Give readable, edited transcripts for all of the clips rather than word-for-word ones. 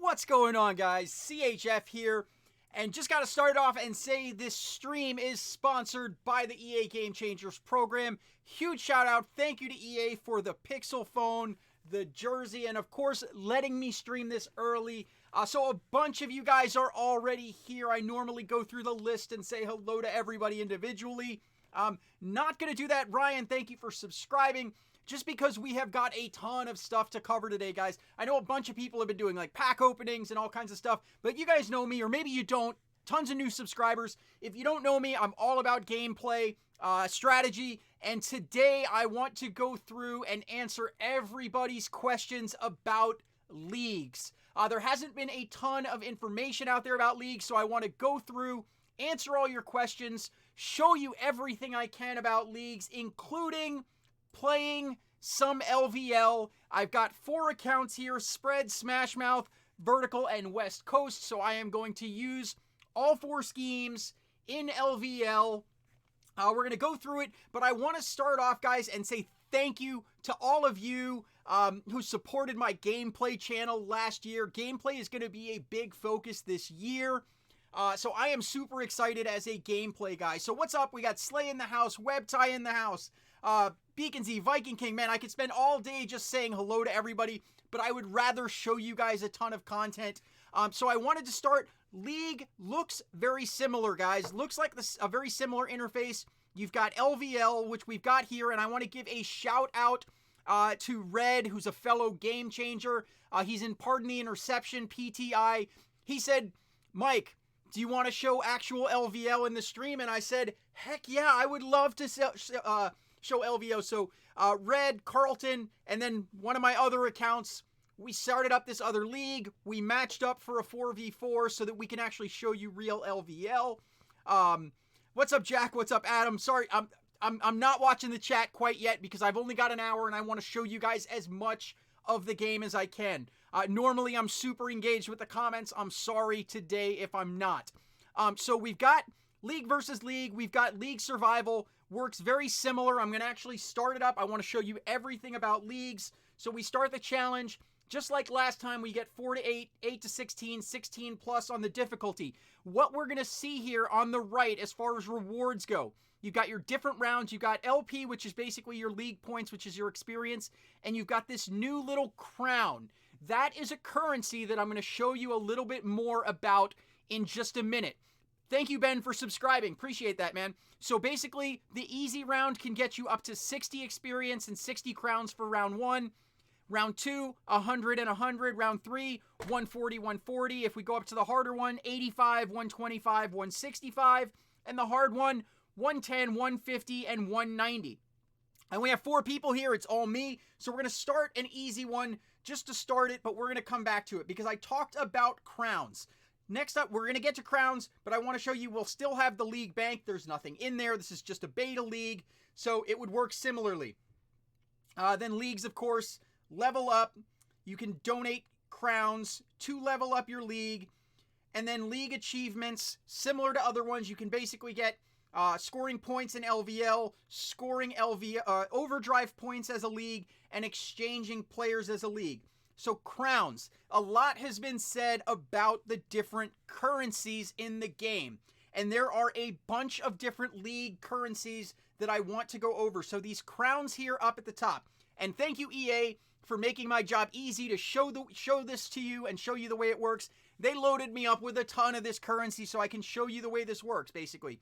What's going on, guys? CHF here, and just got to start off and say this stream is sponsored by the EA Game Changers program. Huge shout out, thank you to EA for the Pixel phone, the jersey, and of course letting me stream this early. So a bunch of you guys are already here. I normally go through the list and say hello to everybody individually. Not gonna do that. Ryan, thank you for subscribing. Just because we have got a ton of stuff to cover today, guys. I know a bunch of people have been doing like pack openings and all kinds of stuff, but you guys know me, or maybe you don't. Tons of new subscribers. If you don't know me, I'm all about gameplay, strategy, and today I want to go through and answer everybody's questions about leagues. There hasn't been a ton of information out there about leagues, so I want to go through, answer all your questions, show you everything I can about leagues, including playing some LVL. I've got 4 accounts here: Spread, Smashmouth, Vertical, and West Coast. So I am going to use all 4 schemes in LVL. We're going to go through it, but I want to start off, guys, and say thank you to all of you who supported my gameplay channel last year. Gameplay is going to be a big focus this year. So I am super excited as a gameplay guy. So what's up? We got Slay in the house, Webtie in the house, Beacon Z, Viking King. Man, I could spend all day just saying hello to everybody, but I would rather show you guys a ton of content. So I wanted to start. League looks very similar, guys. Looks like a very similar interface. You've got LVL, which we've got here, and I want to give a shout out to Red, who's a fellow game changer. He's in Pardon the Interception, PTI. He said, Mike, do you want to show actual LVL in the stream? And I said, heck yeah, I would love to show LVO. So Red, Carlton, and then one of my other accounts, we started up this other league. We matched up for a 4v4 so that we can actually show you real LVL. What's up, Jack? What's up, Adam? Sorry, I'm not watching the chat quite yet because I've only got an hour and I want to show you guys as much of the game as I can. Normally I'm super engaged with the comments. I'm sorry today if I'm not. So we've got League versus League. We've got League Survival. Works very similar. I'm going to actually start it up. I want to show you everything about leagues. So we start the challenge. Just like last time, we get 4 to 8, 8 to 16, 16 plus on the difficulty. What we're going to see here on the right as far as rewards go, you've got your different rounds. You've got LP, which is basically your league points, which is your experience. And you've got this new little crown. That is a currency that I'm going to show you a little bit more about in just a minute. Thank you, Ben, for subscribing. Appreciate that, man. So basically, the easy round can get you up to 60 experience and 60 crowns for round 1. Round 2, 100 and 100. Round 3, 140, 140. If we go up to the harder one, 85, 125, 165. And the hard one, 110, 150, and 190. And we have 4 people here. It's all me. So we're going to start an easy one just to start it, but we're going to come back to it because I talked about crowns. Next up, we're going to get to crowns, but I want to show you we'll still have the league bank. There's nothing in there. This is just a beta league, so it would work similarly. Then leagues, of course, level up. You can donate crowns to level up your league. And then league achievements, similar to other ones, you can basically get scoring points in LVL, scoring Overdrive points as a league, and exchanging players as a league. So crowns, a lot has been said about the different currencies in the game. And there are a bunch of different league currencies that I want to go over. So these crowns here up at the top. And thank you, EA, for making my job easy to show this to you and show you the way it works. They loaded me up with a ton of this currency so I can show you the way this works, basically.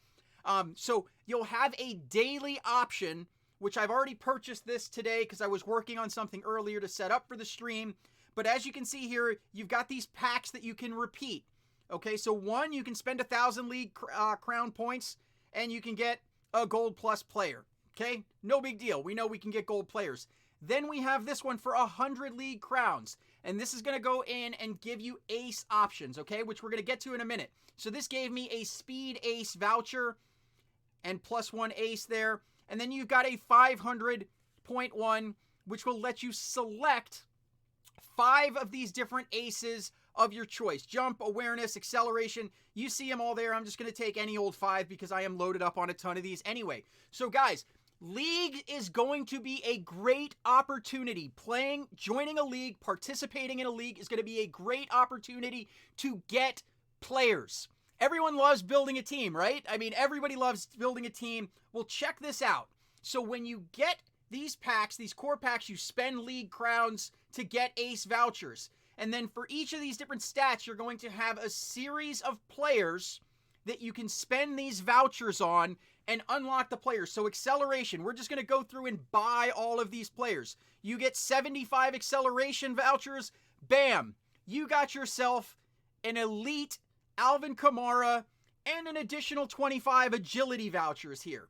So you'll have a daily option, which I've already purchased this today because I was working on something earlier to set up for the stream. But as you can see here, you've got these packs that you can repeat. Okay, so one, you can spend 1,000 league crown points and you can get a gold plus player. Okay, no big deal. We know we can get gold players. Then we have this one for 100 league crowns. And this is going to go in and give you ace options, okay, which we're going to get to in a minute. So this gave me a speed ace voucher and +1 ace there. And then you've got a 500.1, which will let you select 5 of these different aces of your choice. Jump, awareness, acceleration. You see them all there. I'm just going to take any old 5 because I am loaded up on a ton of these anyway. So guys, League is going to be a great opportunity. Joining a league, participating in a league is going to be a great opportunity to get players. Everyone loves building a team, right? I mean, everybody loves building a team. Well, check this out. So when you get these packs, these core packs, you spend league crowns to get ace vouchers. And then for each of these different stats, you're going to have a series of players that you can spend these vouchers on and unlock the players. So acceleration, we're just going to go through and buy all of these players. You get 75 acceleration vouchers. Bam! You got yourself an elite Alvin Kamara and an additional 25 agility vouchers here.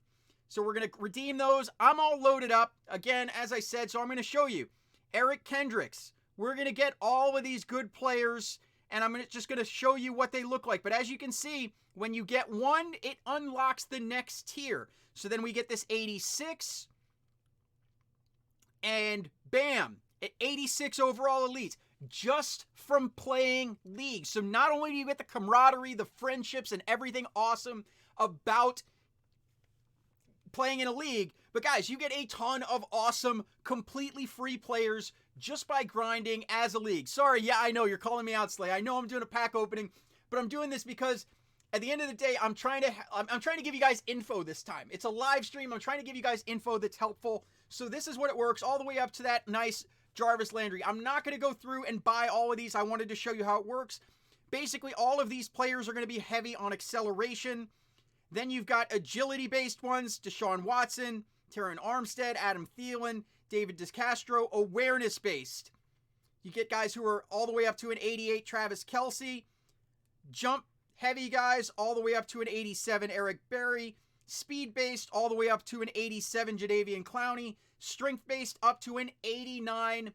So we're going to redeem those. I'm all loaded up. Again, as I said, so I'm going to show you. Eric Kendricks. We're going to get all of these good players, and I'm just going to show you what they look like. But as you can see, when you get one, it unlocks the next tier. So then we get this 86, and bam, 86 overall elite, just from playing League. So not only do you get the camaraderie, the friendships, and everything awesome about playing in a league, but guys, you get a ton of awesome, completely free players just by grinding as a league. Sorry, yeah, I know, you're calling me out, Slay. I know I'm doing a pack opening, but I'm doing this because at the end of the day, I'm trying to give you guys info this time. It's a live stream. I'm trying to give you guys info that's helpful. So this is what it works all the way up to that nice Jarvis Landry. I'm not going to go through and buy all of these. I wanted to show you how it works. Basically, all of these players are going to be heavy on acceleration. Then you've got agility-based ones, Deshaun Watson, Terran Armstead, Adam Thielen, David DeCastro. Awareness-based, you get guys who are all the way up to an 88, Travis Kelce. Jump-heavy guys, all the way up to an 87, Eric Berry. Speed-based, all the way up to an 87, Jadeveon Clowney. Strength-based, up to an 89,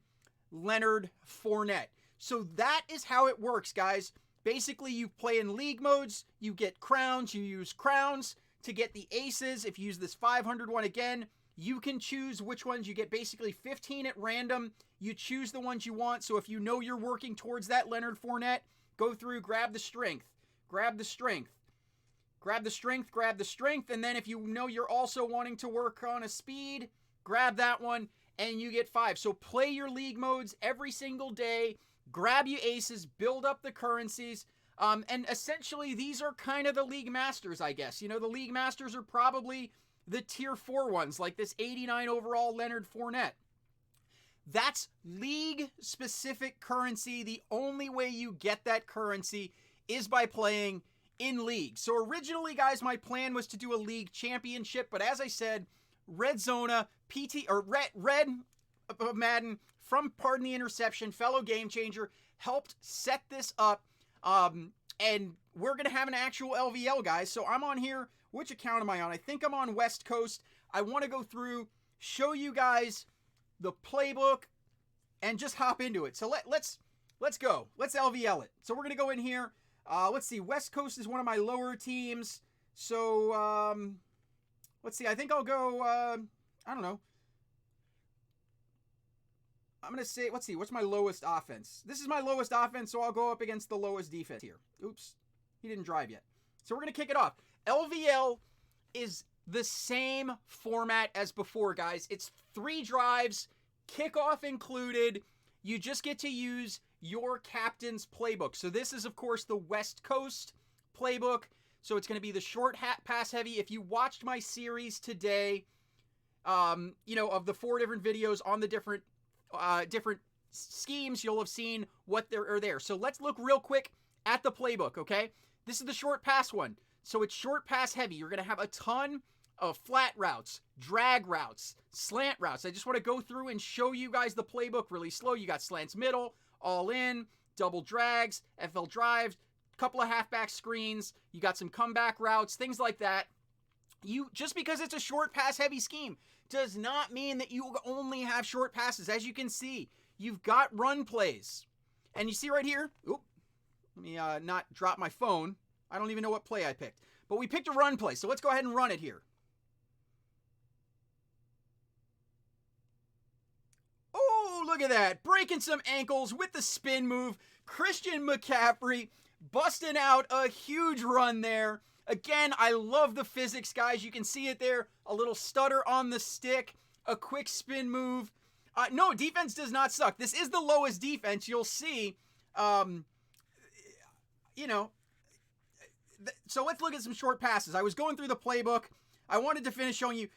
Leonard Fournette. So that is how it works, guys. Basically, you play in league modes, you get crowns, you use crowns to get the aces. If you use this 500 one again, you can choose which ones you get. Basically 15 at random. You choose the ones you want. So if you know you're working towards that Leonard Fournette, go through, grab the strength, grab the strength, grab the strength, grab the strength. And then if you know you're also wanting to work on a speed, grab that one and you get 5. So play your league modes every single day. Grab you aces, build up the currencies, and essentially these are kind of the League Masters, I guess. You know, the League Masters are probably the Tier 4 ones, like this 89 overall Leonard Fournette. That's League-specific currency. The only way you get that currency is by playing in League. So originally, guys, my plan was to do a League Championship, but as I said, Red Zona, Red Madden, from Pardon the Interception, fellow Game Changer, helped set this up, and we're going to have an actual LVL, guys. So I'm on here. Which account am I on? I think I'm on West Coast. I want to go through, show you guys the playbook, and just hop into it. So let's go. Let's LVL it. So we're going to go in here. Let's see. West Coast is one of my lower teams. So let's see. I think I'll go, I don't know. I'm going to say, let's see, what's my lowest offense? This is my lowest offense, so I'll go up against the lowest defense here. Oops, he didn't drive yet. So we're going to kick it off. LVL is the same format as before, guys. It's 3 drives, kickoff included. You just get to use your captain's playbook. So this is, of course, the West Coast playbook. So it's going to be the short pass heavy. If you watched my series today, you know, of the 4 different videos on the different schemes, you'll have seen what are there. So let's look real quick at the playbook, okay? This is the short pass one. So it's short pass heavy. You're going to have a ton of flat routes, drag routes, slant routes. I just want to go through and show you guys the playbook really slow. You got slants middle, all in, double drags, FL drives, couple of halfback screens. You got some comeback routes, things like that. Just because it's a short pass heavy scheme does not mean that you only have short passes. As you can see, you've got run plays. And you see right here, oop, let me not drop my phone. I don't even know what play I picked. But we picked a run play, so let's go ahead and run it here. Oh, look at that. Breaking some ankles with the spin move. Christian McCaffrey busting out a huge run there. Again, I love the physics, guys. You can see it there. A little stutter on the stick, a quick spin move. No, defense does not suck. This is the lowest defense. You'll see, you know, so let's look at some short passes. I was going through the playbook. I wanted to finish showing you,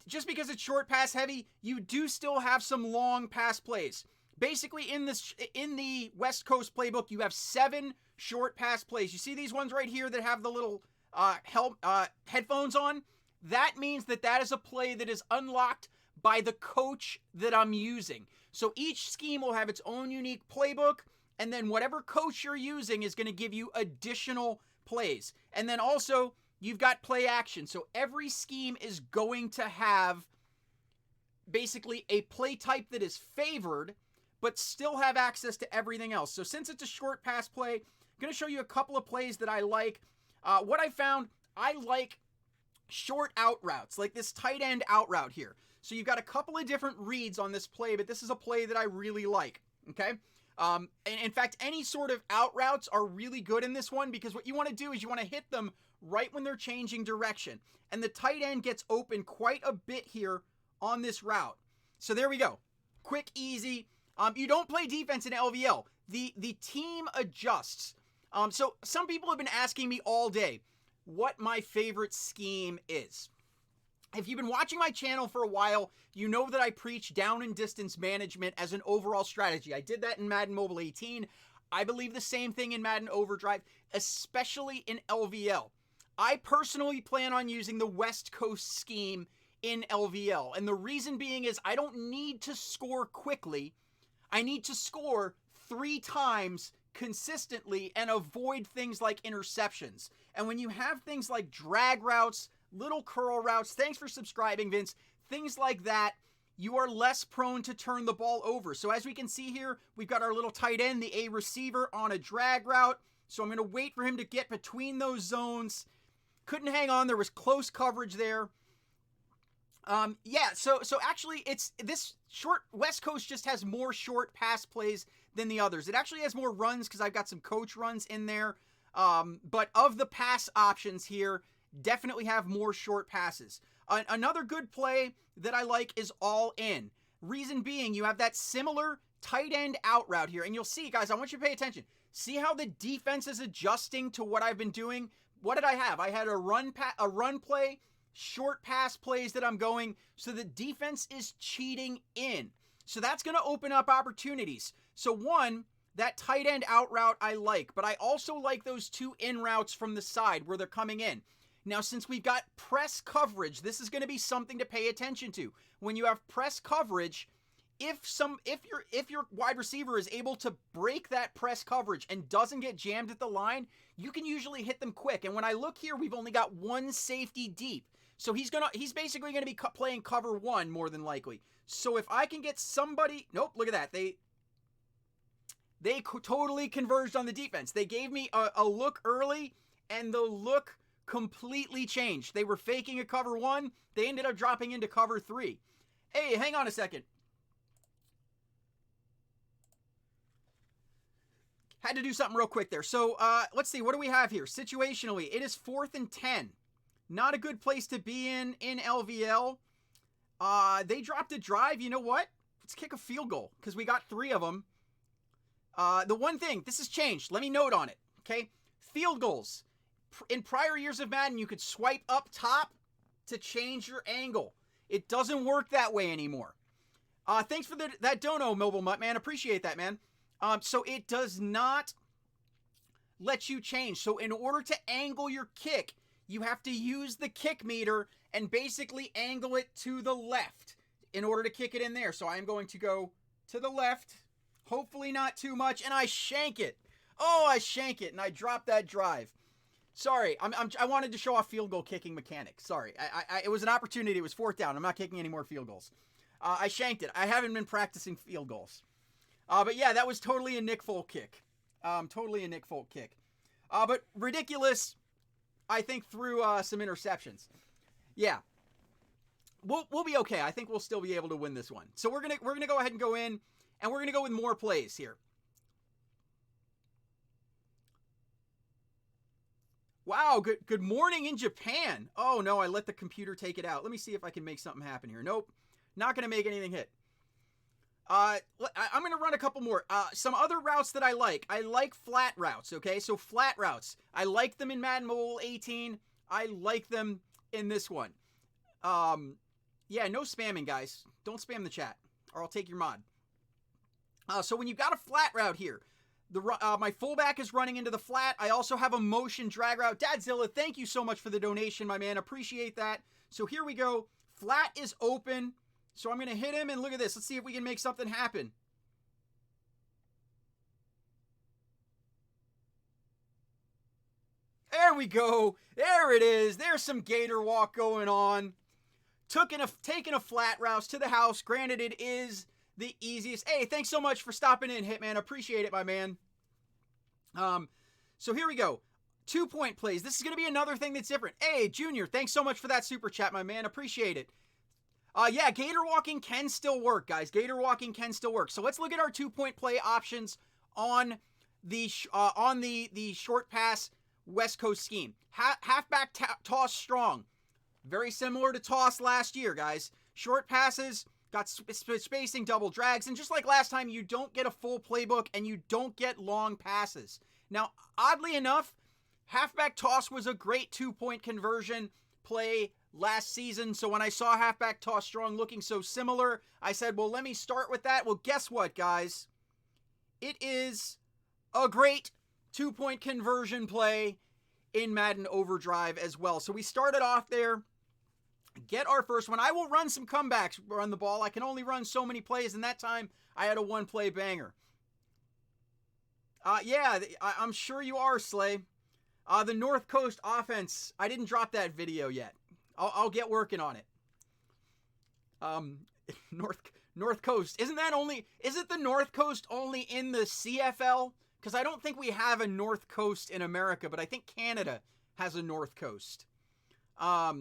just because it's short pass heavy, you do still have some long pass plays. Basically, in the West Coast playbook, you have 7 short pass plays. You see these ones right here that have the little headphones on? That means that is a play that is unlocked by the coach that I'm using. So each scheme will have its own unique playbook, and then whatever coach you're using is going to give you additional plays. And then also, you've got play action. So every scheme is going to have basically a play type that is favored, but still have access to everything else. So since it's a short pass play, I'm going to show you a couple of plays that I like. What I found, I like short out routes, like this tight end out route here. So you've got a couple of different reads on this play, but this is a play that I really like, okay? And in fact, any sort of out routes are really good in this one, because what you want to do is you want to hit them right when they're changing direction. And the tight end gets open quite a bit here on this route. So there we go. Quick, easy. You don't play defense in LVL. The team adjusts. So some people have been asking me all day what my favorite scheme is. If you've been watching my channel for a while, you know that I preach down and distance management as an overall strategy. I did that in Madden Mobile 18. I believe the same thing in Madden Overdrive, especially in LVL. I personally plan on using the West Coast scheme in LVL. And the reason being is I don't need to score quickly. I need to score 3 times consistently and avoid things like interceptions. And when you have things like drag routes, little curl routes, thanks for subscribing, Vince, things like that, you are less prone to turn the ball over. So as we can see here, we've got our little tight end, the A receiver, on a drag route. So I'm going to wait for him to get between those zones. Couldn't hang on. There was close coverage there. So actually, it's this short West Coast just has more short pass plays than the others. It actually has more runs because I've got some coach runs in there. But of the pass options here, definitely have more short passes. Another good play that I like is all in. Reason being, you have that similar tight end out route here. And you'll see, guys, I want you to pay attention. See how the defense is adjusting to what I've been doing? What did I have? I had a run play, short pass plays that I'm going, so the defense is cheating in. So that's going to open up opportunities. So one, that tight end out route I like, but I also like those 2 in routes from the side where they're coming in. Now, since we've got press coverage, this is going to be something to pay attention to. When you have press coverage, if your wide receiver is able to break that press coverage and doesn't get jammed at the line, you can usually hit them quick. And when I look here, we've only got 1 safety deep. So he's basically going to be playing cover 1 more than likely. So if I can get somebody, nope, look at that. They totally converged on the defense. They gave me a look early, and the look completely changed. They were faking a cover 1. They ended up dropping into cover 3. Hey, hang on a second. Had to do something real quick there. So let's see. What do we have here? Situationally, it is 4th and 10. Not a good place to be in LVL. They dropped a drive. You know what? Let's kick a field goal because we got 3 of them. The one thing, this has changed. Let me note on it, okay? Field goals. In prior years of Madden, you could swipe up top to change your angle. It doesn't work that way anymore. Thanks for that dono, Mobile Mutt, man. Appreciate that, man. So it does not let you change. So in order to angle your kick, you have to use the kick meter and basically angle it to the left in order to kick it in there. So I'm going to go to the left, hopefully not too much, and I shank it. Oh, I shank it, and I drop that drive. Sorry, I wanted to show off field goal kicking mechanics. Sorry, it was an opportunity. It was 4th down. I'm not kicking any more field goals. I shanked it. I haven't been practicing field goals. But yeah, that was totally a Nick Folk kick. Totally a Nick Folk kick. But ridiculous, I think, through some interceptions. Yeah. We'll be okay. I think we'll still be able to win this one. So we're gonna go ahead and go in, and we're gonna go with more plays here. Wow, good morning in Japan. Oh no, I let the computer take it out. Let me see if I can make something happen here. Nope, not going to make anything hit. I'm going to run a couple more. Some other routes that I like flat routes, okay? So flat routes. I like them in Madden Mobile 18. I like them in this one. Yeah, no spamming, guys. Don't spam the chat, or I'll take your mod. So when you've got a flat route here, my fullback is running into the flat. I also have a motion drag route. Dadzilla, thank you so much for the donation, my man. Appreciate that. So here we go. Flat is open. So I'm going to hit him, and look at this. Let's see if we can make something happen. There we go. There it is. There's some gator walk going on. Taking a flat route to the house. Granted, it is the easiest. Hey, thanks so much for stopping in, Hitman. Appreciate it, my man. So here we go. 2-point plays. This is going to be another thing that's different. Hey, Junior, thanks so much for that super chat, my man. Appreciate it. Yeah, gator walking can still work, guys. Gator walking can still work. So let's look at our 2-point play options on the short pass West Coast scheme. Halfback toss strong. Very similar to toss last year, guys. Short passes, got spacing, double drags, and just like last time, you don't get a full playbook and you don't get long passes. Now, oddly enough, halfback toss was a great 2-point conversion play last season. So when I saw halfback toss strong looking so similar, I said, well, let me start with that. Well, guess what, guys? It is a great 2-point conversion play in Madden Overdrive as well. So we started off there, get our first one. I will run some comebacks, run the ball. I can only run so many plays, and that time I had a 1-play banger. Yeah, I'm sure you are, Slay. The North Coast offense, I didn't drop that video yet. I'll get working on it. North Coast. Isn't the North Coast only in the CFL? Because I don't think we have a North Coast in America, but I think Canada has a North Coast. But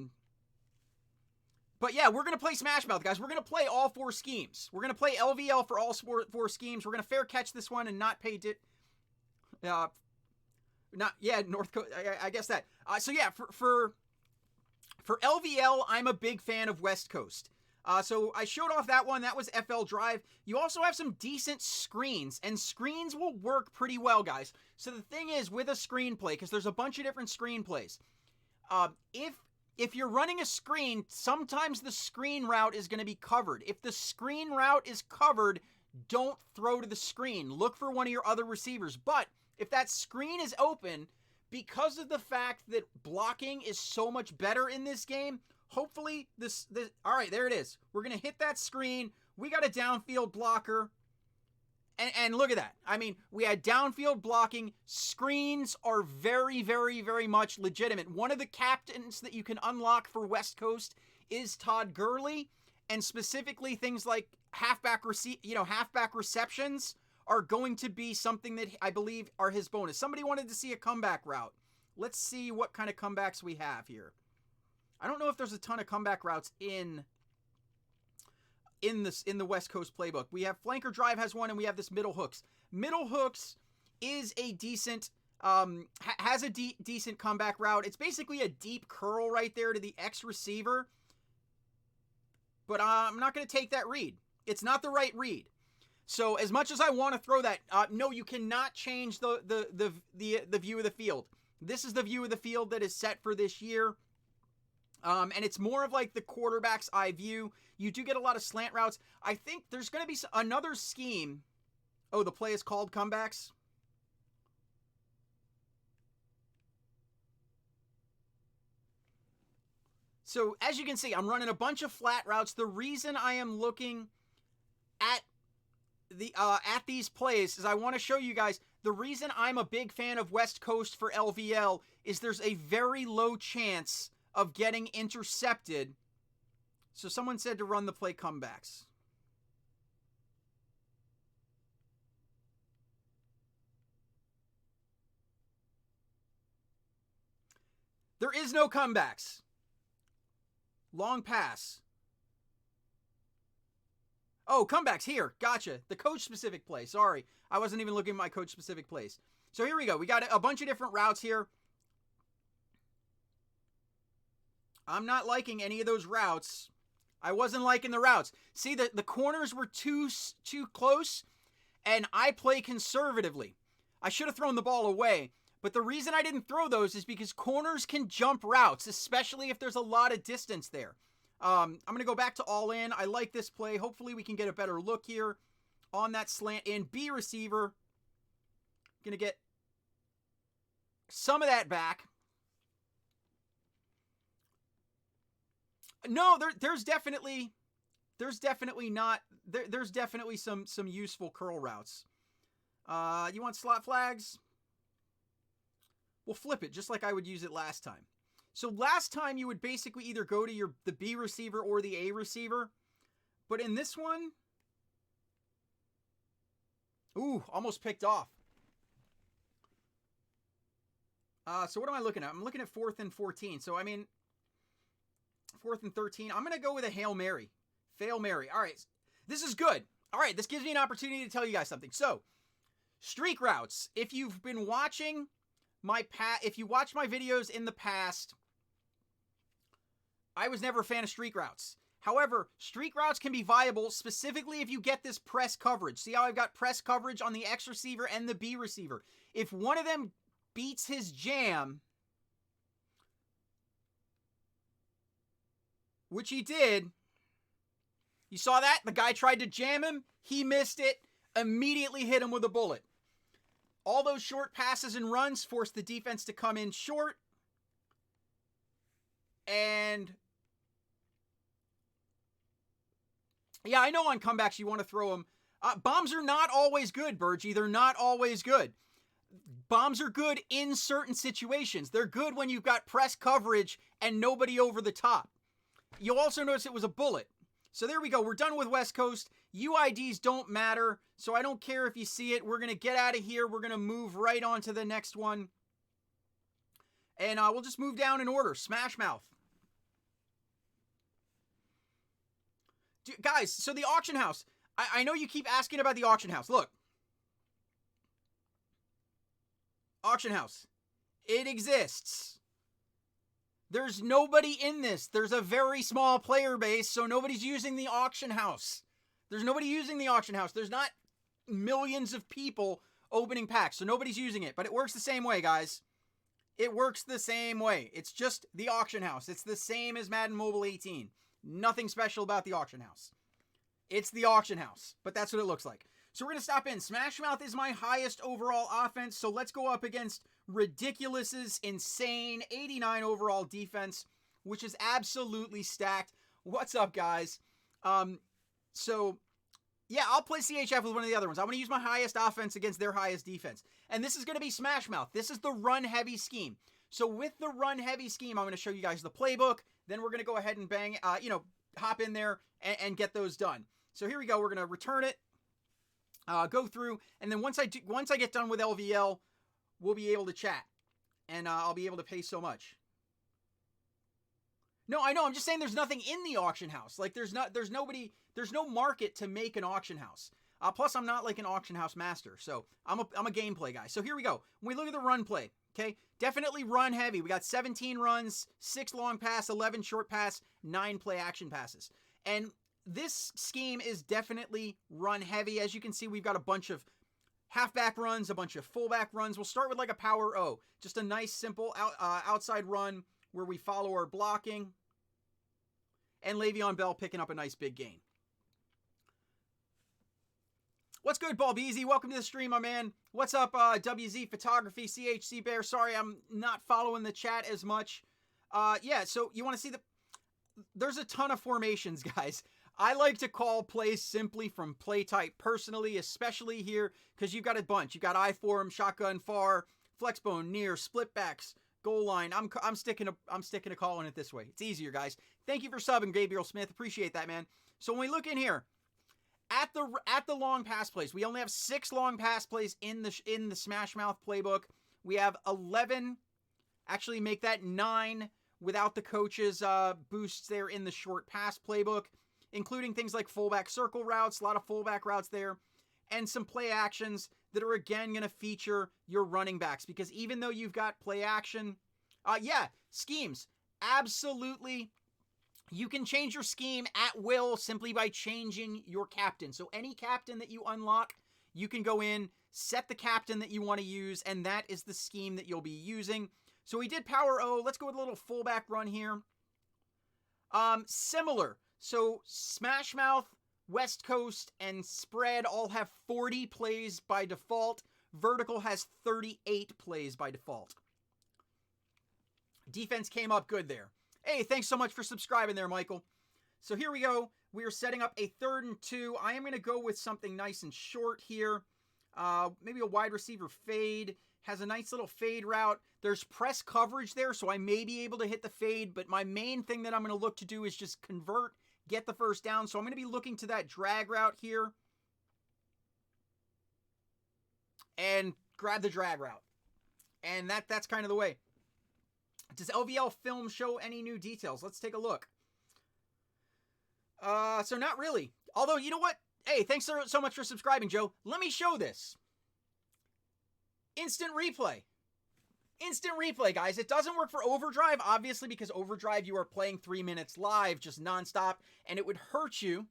yeah, we're going to play Smash Mouth, guys. We're going to play all 4 schemes. We're going to play LVL for all 4 schemes. We're going to fair catch this one and not pay North Coast. I guess that. So yeah, for LVL, I'm a big fan of West Coast. So I showed off that one. That was FL Drive. You also have some decent screens, and screens will work pretty well, guys. So the thing is, with a screenplay, because there's a bunch of different screenplays, if you're running a screen, sometimes the screen route is going to be covered. If the screen route is covered, don't throw to the screen. Look for one of your other receivers. But if that screen is open, because of the fact that blocking is so much better in this game, hopefully this all right, there it is. We're going to hit that screen. We got a downfield blocker. And look at that. I mean, we had downfield blocking. Screens are very, very, very much legitimate. One of the captains that you can unlock for West Coast is Todd Gurley, and specifically things like halfback receptions are going to be something that I believe are his bonus. Somebody wanted to see a comeback route. Let's see what kind of comebacks we have here. I don't know if there's a ton of comeback routes in the West Coast playbook. We have flanker drive has one, and we have this middle hooks. Middle hooks is a decent has a decent comeback route. It's basically a deep curl right there to the X receiver. But I'm not going to take that read. It's not the right read. So as much as I want to throw that, no, you cannot change the view of the field. This is the view of the field that is set for this year. And it's more of like the quarterback's eye view. You do get a lot of slant routes. I think there's going to be another scheme. Oh, the play is called comebacks. So as you can see, I'm running a bunch of flat routes. The reason I am looking at these plays is I want to show you guys the reason I'm a big fan of West Coast for LVL is there's a very low chance of getting intercepted. So someone said to run the play comebacks. There is no comebacks. Long pass. Oh, comebacks here. Gotcha. The coach-specific play. Sorry. I wasn't even looking at my coach-specific plays. So here we go. We got a bunch of different routes here. I'm not liking any of those routes. I wasn't liking the routes. See, the corners were too close, and I play conservatively. I should have thrown the ball away, but the reason I didn't throw those is because corners can jump routes, especially if there's a lot of distance there. I'm going to go back to all in. I like this play. Hopefully we can get a better look here on that slant in. B receiver. Going to get some of that back. No, there's definitely some useful curl routes. You want slot flags? We'll flip it just like I would use it last time. So last time you would basically either go to the B receiver or the A receiver. But in this one, ooh, almost picked off. So what am I looking at? I'm looking at 4th and 14. So, I mean, 4th and 13. I'm going to go with a Hail Mary. Fail Mary. All right. This is good. All right. This gives me an opportunity to tell you guys something. So, streak routes. If you've been watching if you watch my videos in the past, I was never a fan of streak routes. However, streak routes can be viable specifically if you get this press coverage. See how I've got press coverage on the X receiver and the B receiver. If one of them beats his jam, which he did, you saw that? The guy tried to jam him. He missed it. Immediately hit him with a bullet. All those short passes and runs forced the defense to come in short. And yeah, I know on comebacks you want to throw them. Bombs are not always good, Burgie. They're not always good. Bombs are good in certain situations. They're good when you've got press coverage and nobody over the top. You'll also notice it was a bullet. So there we go. We're done with West Coast. UIDs don't matter, so I don't care if you see it. We're going to get out of here. We're going to move right on to the next one. And we'll just move down in order. Smash Mouth. Guys, so the auction house. I know you keep asking about the auction house. Look. Auction house. It exists. There's nobody in this. There's a very small player base, so nobody's using the auction house. There's nobody using the auction house. There's not millions of people opening packs, so nobody's using it. But it works the same way, guys. It works the same way. It's just the auction house. It's the same as Madden Mobile 18. Nothing special about the auction house. It's the auction house, but that's what it looks like. So we're going to stop in. Smash Mouth is my highest overall offense, so let's go up against Ridiculous's insane 89 overall defense, which is absolutely stacked. What's up, guys? So, yeah, I'll play CHF with one of the other ones. I'm going to use my highest offense against their highest defense. And this is going to be Smash Mouth. This is the run-heavy scheme. So with the run-heavy scheme, I'm going to show you guys the playbook. Then we're going to go ahead and bang, hop in there and get those done. So here we go. We're going to return it, go through, and then once I get done with LVL, we'll be able to chat, and I'll be able to pay so much. No, I know. I'm just saying there's nothing in the auction house. Like there's no market to make an auction house. Plus, I'm not like an auction house master, so I'm a gameplay guy. So here we go. When we look at the run play, okay, definitely run heavy. We got 17 runs, 6 long pass, 11 short pass, 9 play action passes, and this scheme is definitely run heavy. As you can see, we've got a bunch of halfback runs, a bunch of fullback runs. We'll start with like a power O, just a nice simple outside run where we follow our blocking, and Le'Veon Bell picking up a nice big gain. What's good, Ball Beezy? Welcome to the stream, my man. What's up, WZ Photography, CHC Bear? Sorry, I'm not following the chat as much. Yeah, so you want to see there's a ton of formations, guys. I like to call plays simply from play type personally, especially here, because you've got a bunch. You've got I-form, shotgun, far, flexbone, near, split backs, goal line. I'm sticking to calling it this way. It's easier, guys. Thank you for subbing, Gabriel Smith. Appreciate that, man. So when we look in here, at the long pass plays, we only have 6 long pass plays in the Smash Mouth playbook. We have 11. Actually, make that 9 without the coaches' boosts there in the short pass playbook, including things like fullback circle routes, a lot of fullback routes there, and some play actions that are, again, going to feature your running backs. Because even though you've got play action, schemes, absolutely, you can change your scheme at will simply by changing your captain. So any captain that you unlock, you can go in, set the captain that you want to use, and that is the scheme that you'll be using. So we did Power O. Let's go with a little fullback run here. Similar. So Smash Mouth, West Coast, and Spread all have 40 plays by default. Vertical has 38 plays by default. Defense came up good there. Hey, thanks so much for subscribing there, Michael. So here we go. We are setting up a 3rd and 2. I am going to go with something nice and short here. Maybe a wide receiver fade. Has a nice little fade route. There's press coverage there, so I may be able to hit the fade, but my main thing that I'm going to look to do is just convert, get the first down. So I'm going to be looking to that drag route here and grab the drag route. And that's kind of the way. Does LVL Film show any new details? Let's take a look. So not really. Although, you know what? Hey, thanks so much for subscribing, Joe. Let me show this. Instant replay. Instant replay, guys. It doesn't work for Overdrive, obviously, because Overdrive, you are playing 3 minutes live, just nonstop, and it would hurt you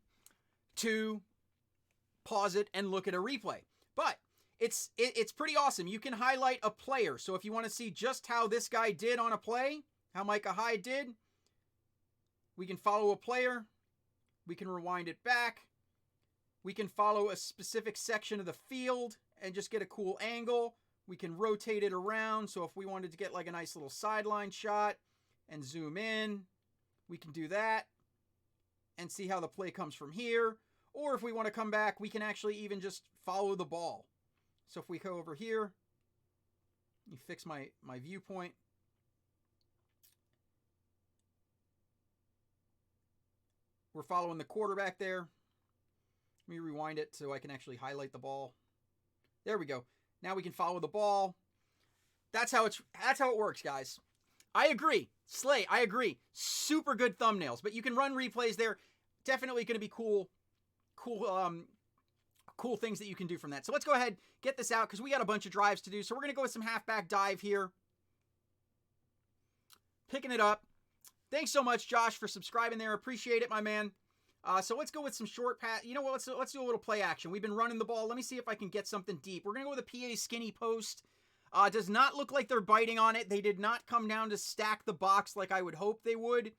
to pause it and look at a replay. But it's pretty awesome. You can highlight a player. So if you want to see just how this guy did on a play, how Micah Hyde did, we can follow a player. We can rewind it back. We can follow a specific section of the field and just get a cool angle. We can rotate it around. So if we wanted to get like a nice little sideline shot and zoom in, we can do that and see how the play comes from here. Or if we want to come back, we can actually even just follow the ball. So if we go over here, you fix my viewpoint. We're following the quarterback there. Let me rewind it so I can actually highlight the ball. There we go. Now we can follow the ball. That's how it works, guys. I agree. Slay, I agree. Super good thumbnails, but you can run replays there. Definitely going to be cool things that you can do from that. So let's go ahead, get this out, because we got a bunch of drives to do. So we're going to go with some halfback dive here. Picking it up. Thanks so much, Josh, for subscribing there. Appreciate it, my man. So let's go with some short pass. You know what? Let's do a little play action. We've been running the ball. Let me see if I can get something deep. We're going to go with a PA skinny post. Does not look like they're biting on it. They did not come down to stack the box like I would hope they would.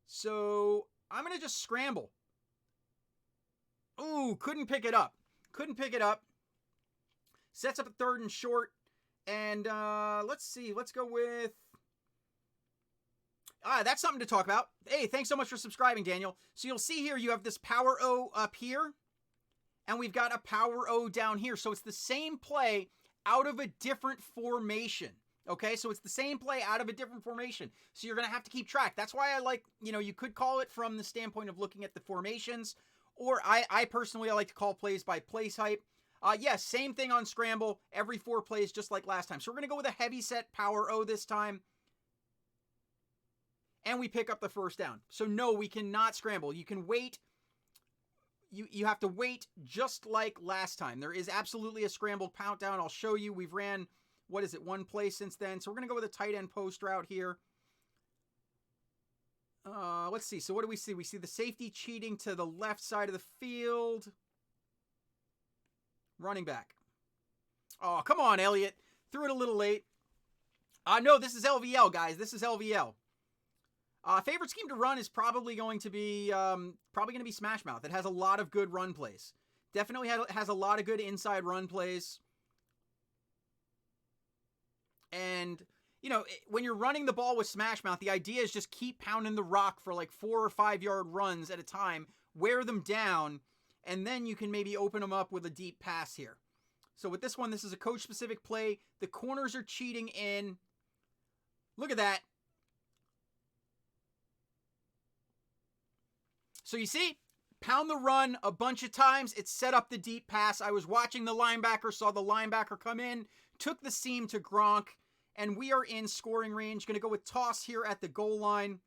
So I'm going to just scramble. Ooh, couldn't pick it up. Couldn't pick it up. Sets up a 3rd and short. And let's see. Let's go with... that's something to talk about. Hey, thanks so much for subscribing, Daniel. So you'll see here you have this Power O up here. And we've got a Power O down here. So it's the same play out of a different formation. Okay, so it's the same play out of a different formation. So you're going to have to keep track. That's why I like, you could call it from the standpoint of looking at the formations. Or I personally, I like to call plays by play type. Yes, same thing on scramble. Every 4 plays, just like last time. So we're going to go with a heavy set Power O this time. And we pick up the first down. So no, we cannot scramble. You can wait. You have to wait just like last time. There is absolutely a scrambled pound down. I'll show you. We've ran, 1 play since then. So we're going to go with a tight end post route here. Let's see. So what do we see? We see the safety cheating to the left side of the field. Running back. Oh, come on, Elliott. Threw it a little late. No, this is LVL, guys. This is LVL. Favorite scheme to run is probably going to be Smash Mouth. It has a lot of good run plays. Definitely has a lot of good inside run plays. And, when you're running the ball with Smash Mouth, the idea is just keep pounding the rock for like 4 or 5 yard runs at a time, wear them down, and then you can maybe open them up with a deep pass here. So with this one, this is a coach-specific play. The corners are cheating in. Look at that. So you see, pound the run a bunch of times. It set up the deep pass. I was watching the linebacker, saw the linebacker come in, took the seam to Gronk, and we are in scoring range. Going to go with toss here at the goal line.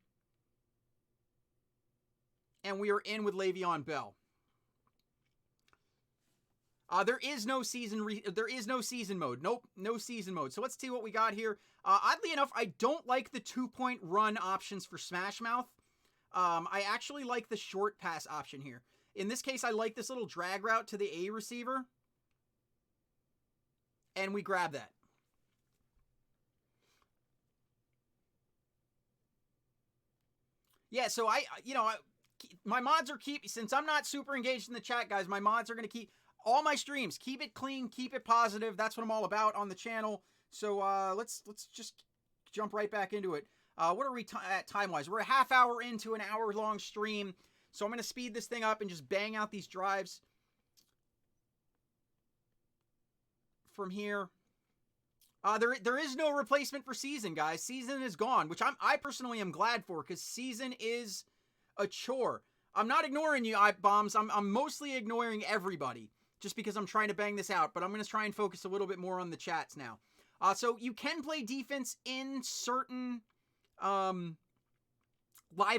And we are in with Le'Veon Bell. There is no season mode. Nope, no season mode. So let's see what we got here. Oddly enough, I don't like the 2-point run options for Smash Mouth. I actually like the short pass option here. In this case, I like this little drag route to the A receiver. And we grab that. Yeah, so my mods are since I'm not super engaged in the chat, guys, my mods are going to keep all my streams. Keep it clean, keep it positive. That's what I'm all about on the channel. So let's just jump right back into it. What are we at time-wise? We're a half hour into an hour-long stream. So I'm going to speed this thing up and just bang out these drives from here. There is no replacement for season, guys. Season is gone, which I personally am glad for, because season is a chore. I'm not ignoring you, bombs. I'm mostly ignoring everybody, just because I'm trying to bang this out. But I'm going to try and focus a little bit more on the chats now. So you can play defense in certain live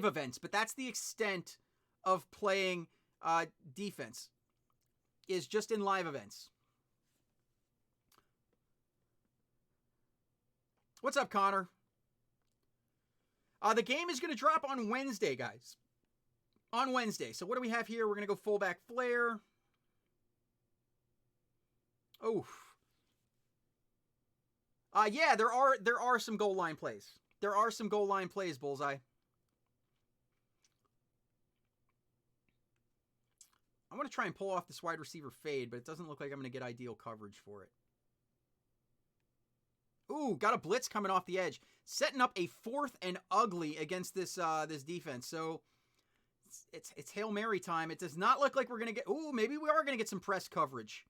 events, but that's the extent of playing defense, is just in live events. What's up, Connor? The game is going to drop on Wednesday, guys. On Wednesday. So what do we have here? We're going to go fullback flare. Oh. Yeah, there are some goal line plays. There are some goal line plays, Bullseye. I want to try and pull off this wide receiver fade, but it doesn't look like I'm going to get ideal coverage for it. Ooh, got a blitz coming off the edge. Setting up a 4th and ugly against this this defense. So it's Hail Mary time. It does not look like we're going to get... Ooh, maybe we are going to get some press coverage.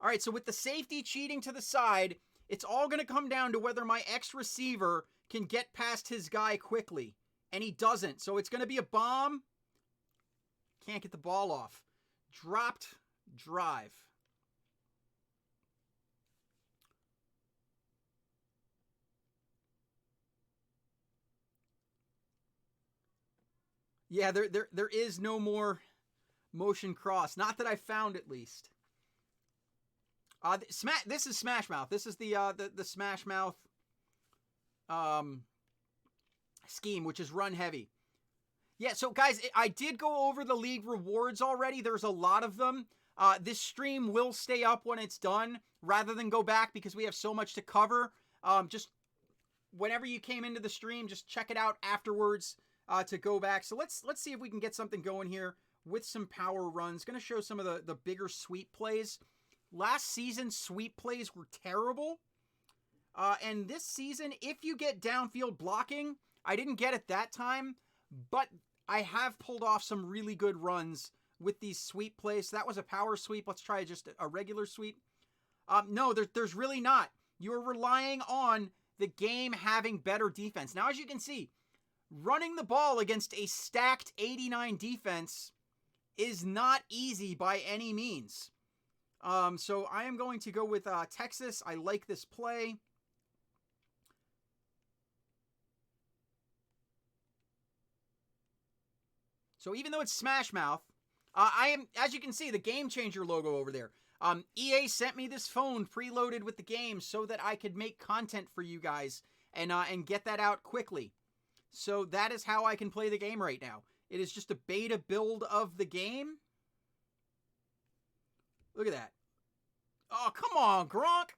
All right, so with the safety cheating to the side, it's all going to come down to whether my ex-receiver can get past his guy quickly. And he doesn't. So it's going to be a bomb. Can't get the ball off. Dropped drive. Yeah, there is no more motion cross. Not that I found, at least. This is Smash Mouth. This is the Smash Mouth scheme, which is run heavy. Yeah, so guys, I did go over the league rewards already. There's a lot of them. This stream will stay up when it's done, rather than go back, because we have so much to cover. Just whenever you came into the stream, just check it out afterwards. To go back. So let's see if we can get something going here with some power runs. Going to show some of the bigger sweep plays. Last season, sweep plays were terrible. And this season, if you get downfield blocking, I didn't get it that time, but I have pulled off some really good runs with these sweep plays. So that was a power sweep. Let's try just a regular sweep. No, there's really not. You're relying on the game having better defense. Now, as you can see, running the ball against a stacked 89 defense is not easy by any means. So I am going to go with Texas. I like this play. So even though it's Smash Mouth, I am, as you can see, the Game Changer logo over there. EA sent me this phone preloaded with the game so that I could make content for you guys and get that out quickly. So that is how I can play the game right now. It is just a beta build of the game. Look at that. Oh, come on, Gronk.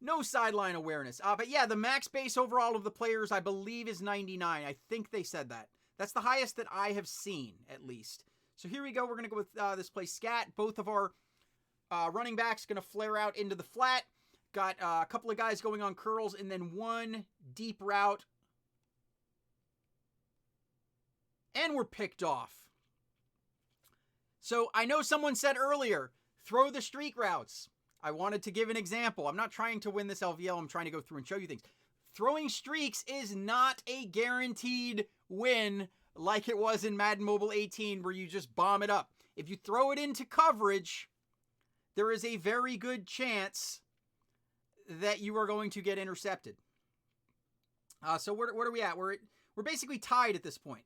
No sideline awareness. But yeah, the max base overall of the players, I believe, is 99. I think they said that. That's the highest that I have seen, at least. So here we go. We're going to go with this play scat. Both of our running backs going to flare out into the flat. Got a couple of guys going on curls, and then one deep route. And we're picked off. So I know someone said earlier, throw the streak routes. I wanted to give an example. I'm not trying to win this LVL. I'm trying to go through and show you things. Throwing streaks is not a guaranteed win like it was in Madden Mobile 18, where you just bomb it up. If you throw it into coverage, there is a very good chance that you are going to get intercepted. So where are we at? We're basically tied at this point.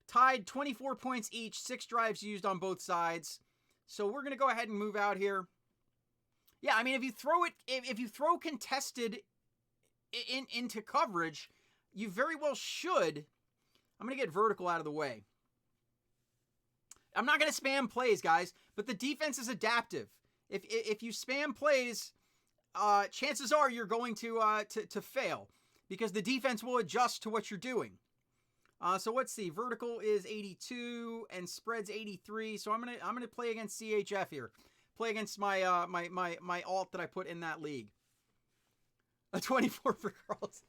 Tied 24 points each, 6 drives used on both sides. So we're going to go ahead and move out here. Yeah, I mean, if you throw contested into coverage, you very well should. I'm going to get vertical out of the way. I'm not going to spam plays, guys, but the defense is adaptive. If you spam plays, chances are you're going to fail because the defense will adjust to what you're doing. So let's see. Vertical is 82 and spread's 83. So I'm gonna play against CHF here. Play against my my alt that I put in that league. A 24 for Carlton.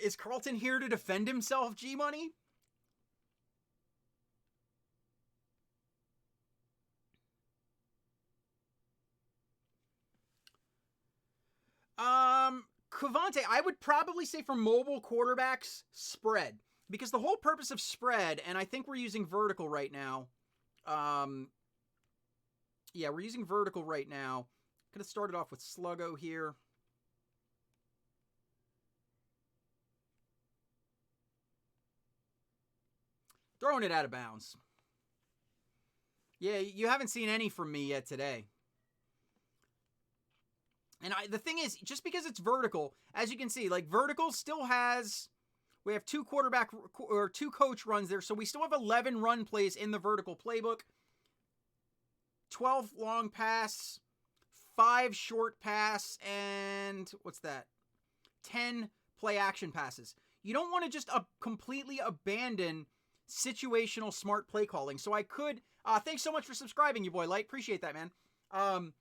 Is Carlton here to defend himself, G Money? Cavante, I would probably say for mobile quarterbacks, spread. Because the whole purpose of spread, and I think we're using vertical right now. Yeah, we're using vertical right now. I'm going to start it off with Sluggo here. Throwing it out of bounds. Yeah, you haven't seen any from me yet today. And the thing is, just because it's vertical, as you can see, like vertical still has, we have 2 coach runs there. So we still have 11 run plays in the vertical playbook. 12 long pass, 5 short pass, and what's that? 10 play action passes. You don't want to just completely abandon situational smart play calling. So I could, thanks so much for subscribing, you boy Light. Appreciate that, man.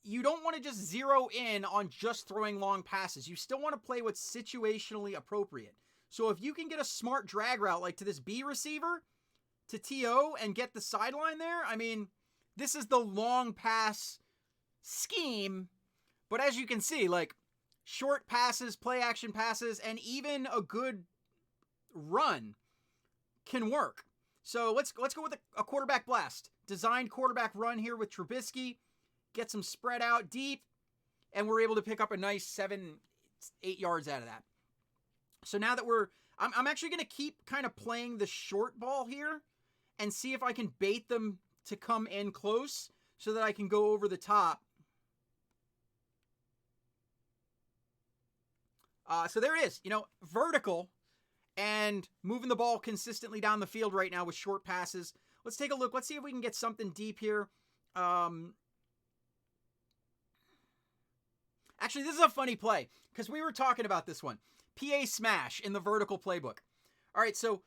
You don't want to just zero in on just throwing long passes. You still want to play what's situationally appropriate. So if you can get a smart drag route like to this B receiver, to TO, and get the sideline there, I mean, this is the long pass scheme. But as you can see, like short passes, play action passes, and even a good run can work. So let's go with a quarterback blast. Designed quarterback run here with Trubisky. Get some spread out deep, and we're able to pick up a nice 7-8 yards out of that. So now that I'm actually going to keep kind of playing the short ball here and see if I can bait them to come in close so that I can go over the top. So there it is, vertical and moving the ball consistently down the field right now with short passes. Let's take a look. Let's see if we can get something deep here. Actually, this is a funny play because we were talking about this one. PA smash in the vertical playbook. All right, so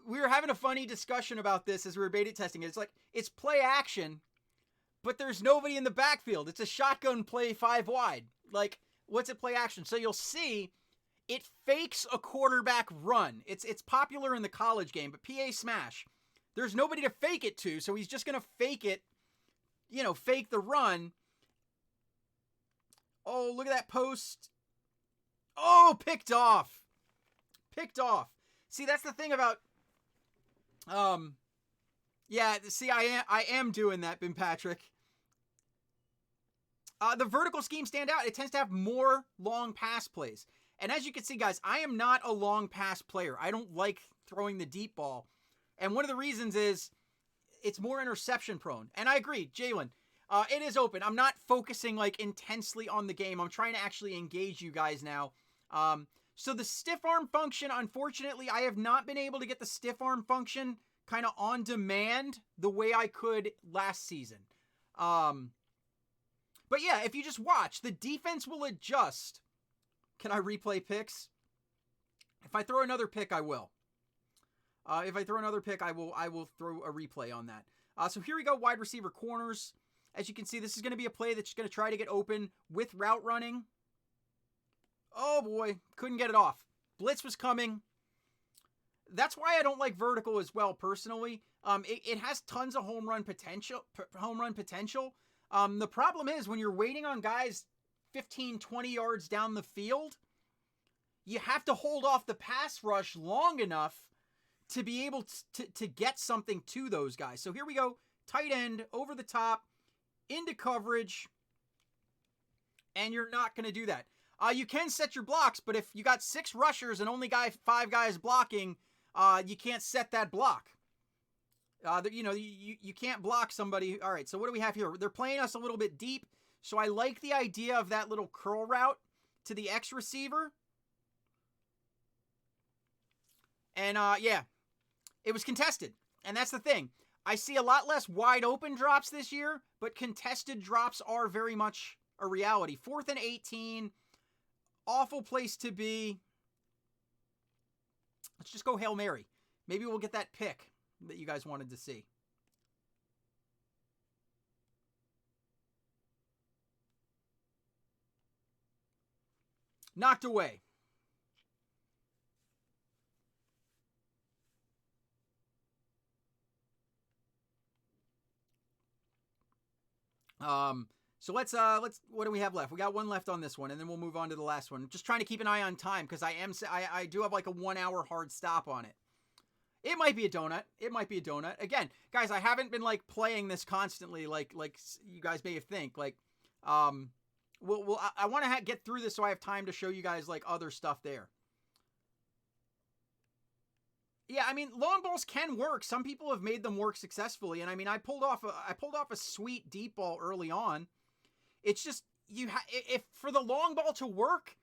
we were having a funny discussion about this as we were beta testing it. It's like, it's play action, but there's nobody in the backfield. It's a shotgun play 5 wide. Like, what's it play action? So you'll see it fakes a quarterback run. It's popular in the college game, but PA smash, there's nobody to fake it to, so he's just going to fake it, fake the run. Oh, look at that post. Oh, picked off. Picked off. See, that's the thing about, yeah, see, I am doing that, Ben Patrick. The vertical schemes stand out. It tends to have more long pass plays. And as you can see, guys, I am not a long pass player. I don't like throwing the deep ball. And one of the reasons is it's more interception prone. And I agree, Jalen. It is open. I'm not focusing like intensely on the game. I'm trying to actually engage you guys now. So the stiff arm function, unfortunately, I have not been able to get the stiff arm function kind of on demand the way I could last season. But yeah, if you just watch, the defense will adjust. Can I replay picks? If I throw another pick, I will. If I throw another pick, I will throw a replay on that. So here we go, wide receiver corners. As you can see, this is going to be a play that's going to try to get open with route running. Oh boy, couldn't get it off. Blitz was coming. That's why I don't like vertical as well, personally. It has tons of home run potential. The problem is when you're waiting on guys 15, 20 yards down the field, you have to hold off the pass rush long enough to be able to get something to those guys. So here we go. Tight end, over the top, into coverage, and you're not going to do that. You can set your blocks, but if you got 6 rushers and only 5 guys blocking, you can't set that block. You can't block somebody. All right, so what do we have here? They're playing us a little bit deep, so I like the idea of that little curl route to the X receiver. And, yeah, it was contested. And that's the thing. I see a lot less wide open drops this year, but contested drops are very much a reality. 4th and 18, awful place to be. Let's just go Hail Mary. Maybe we'll get that pick that you guys wanted to see. Knocked away. So let's what do we have left? We got one left on this one, and then we'll move on to the last one. Just trying to keep an eye on time because I do have like a 1 hour hard stop on it. It might be a donut. It might be a donut. Again, guys, I haven't been like playing this constantly like you guys may have think. Like, I want to get through this so I have time to show you guys like other stuff there. Yeah, I mean, long balls can work. Some people have made them work successfully, and I mean, I pulled off a sweet deep ball early on. It's just if for the long ball to work,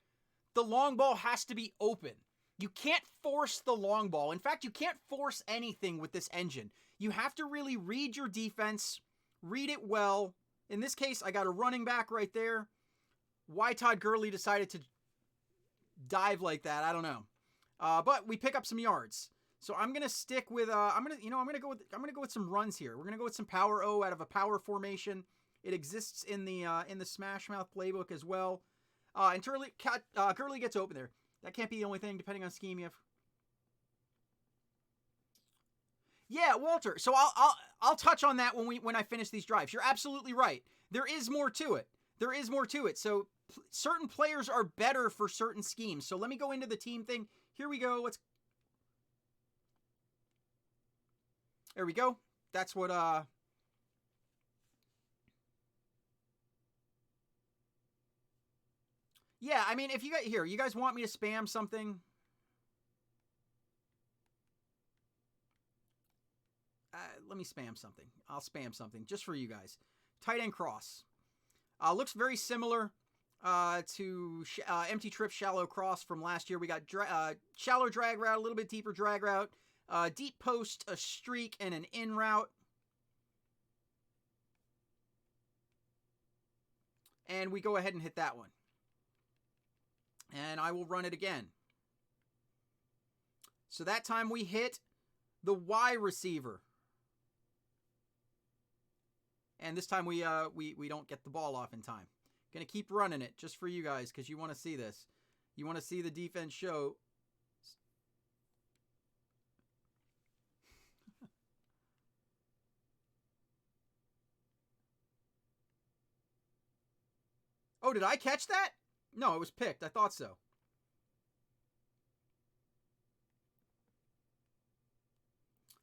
the long ball has to be open. You can't force the long ball. In fact, you can't force anything with this engine. You have to really read your defense, read it well. In this case, I got a running back right there. Why Todd Gurley decided to dive like that, I don't know. But we pick up some yards. So I'm gonna stick with I'm gonna go with some runs here. We're gonna go with some power O out of a power formation. It exists in the Smash Mouth playbook as well. And Gurley gets open there. That can't be the only thing, depending on scheme you have. Yeah, Walter. So I'll touch on that when I finish these drives. You're absolutely right. There is more to it. So certain players are better for certain schemes. So let me go into the team thing. Here we go. There we go. That's what, yeah, I mean, if you guys want me to spam something? Let me spam something. I'll spam something just for you guys. Tight end cross. Looks very similar to empty trip shallow cross from last year. We got shallow drag route, a little bit deeper drag route. Deep post, a streak, and an in route. And we go ahead and hit that one. And I will run it again. So that time we hit the Y receiver. And this time we don't get the ball off in time. Gonna keep running it just for you guys because you want to see this. You want to see the defense show. Oh, did I catch that? No, it was picked. I thought so.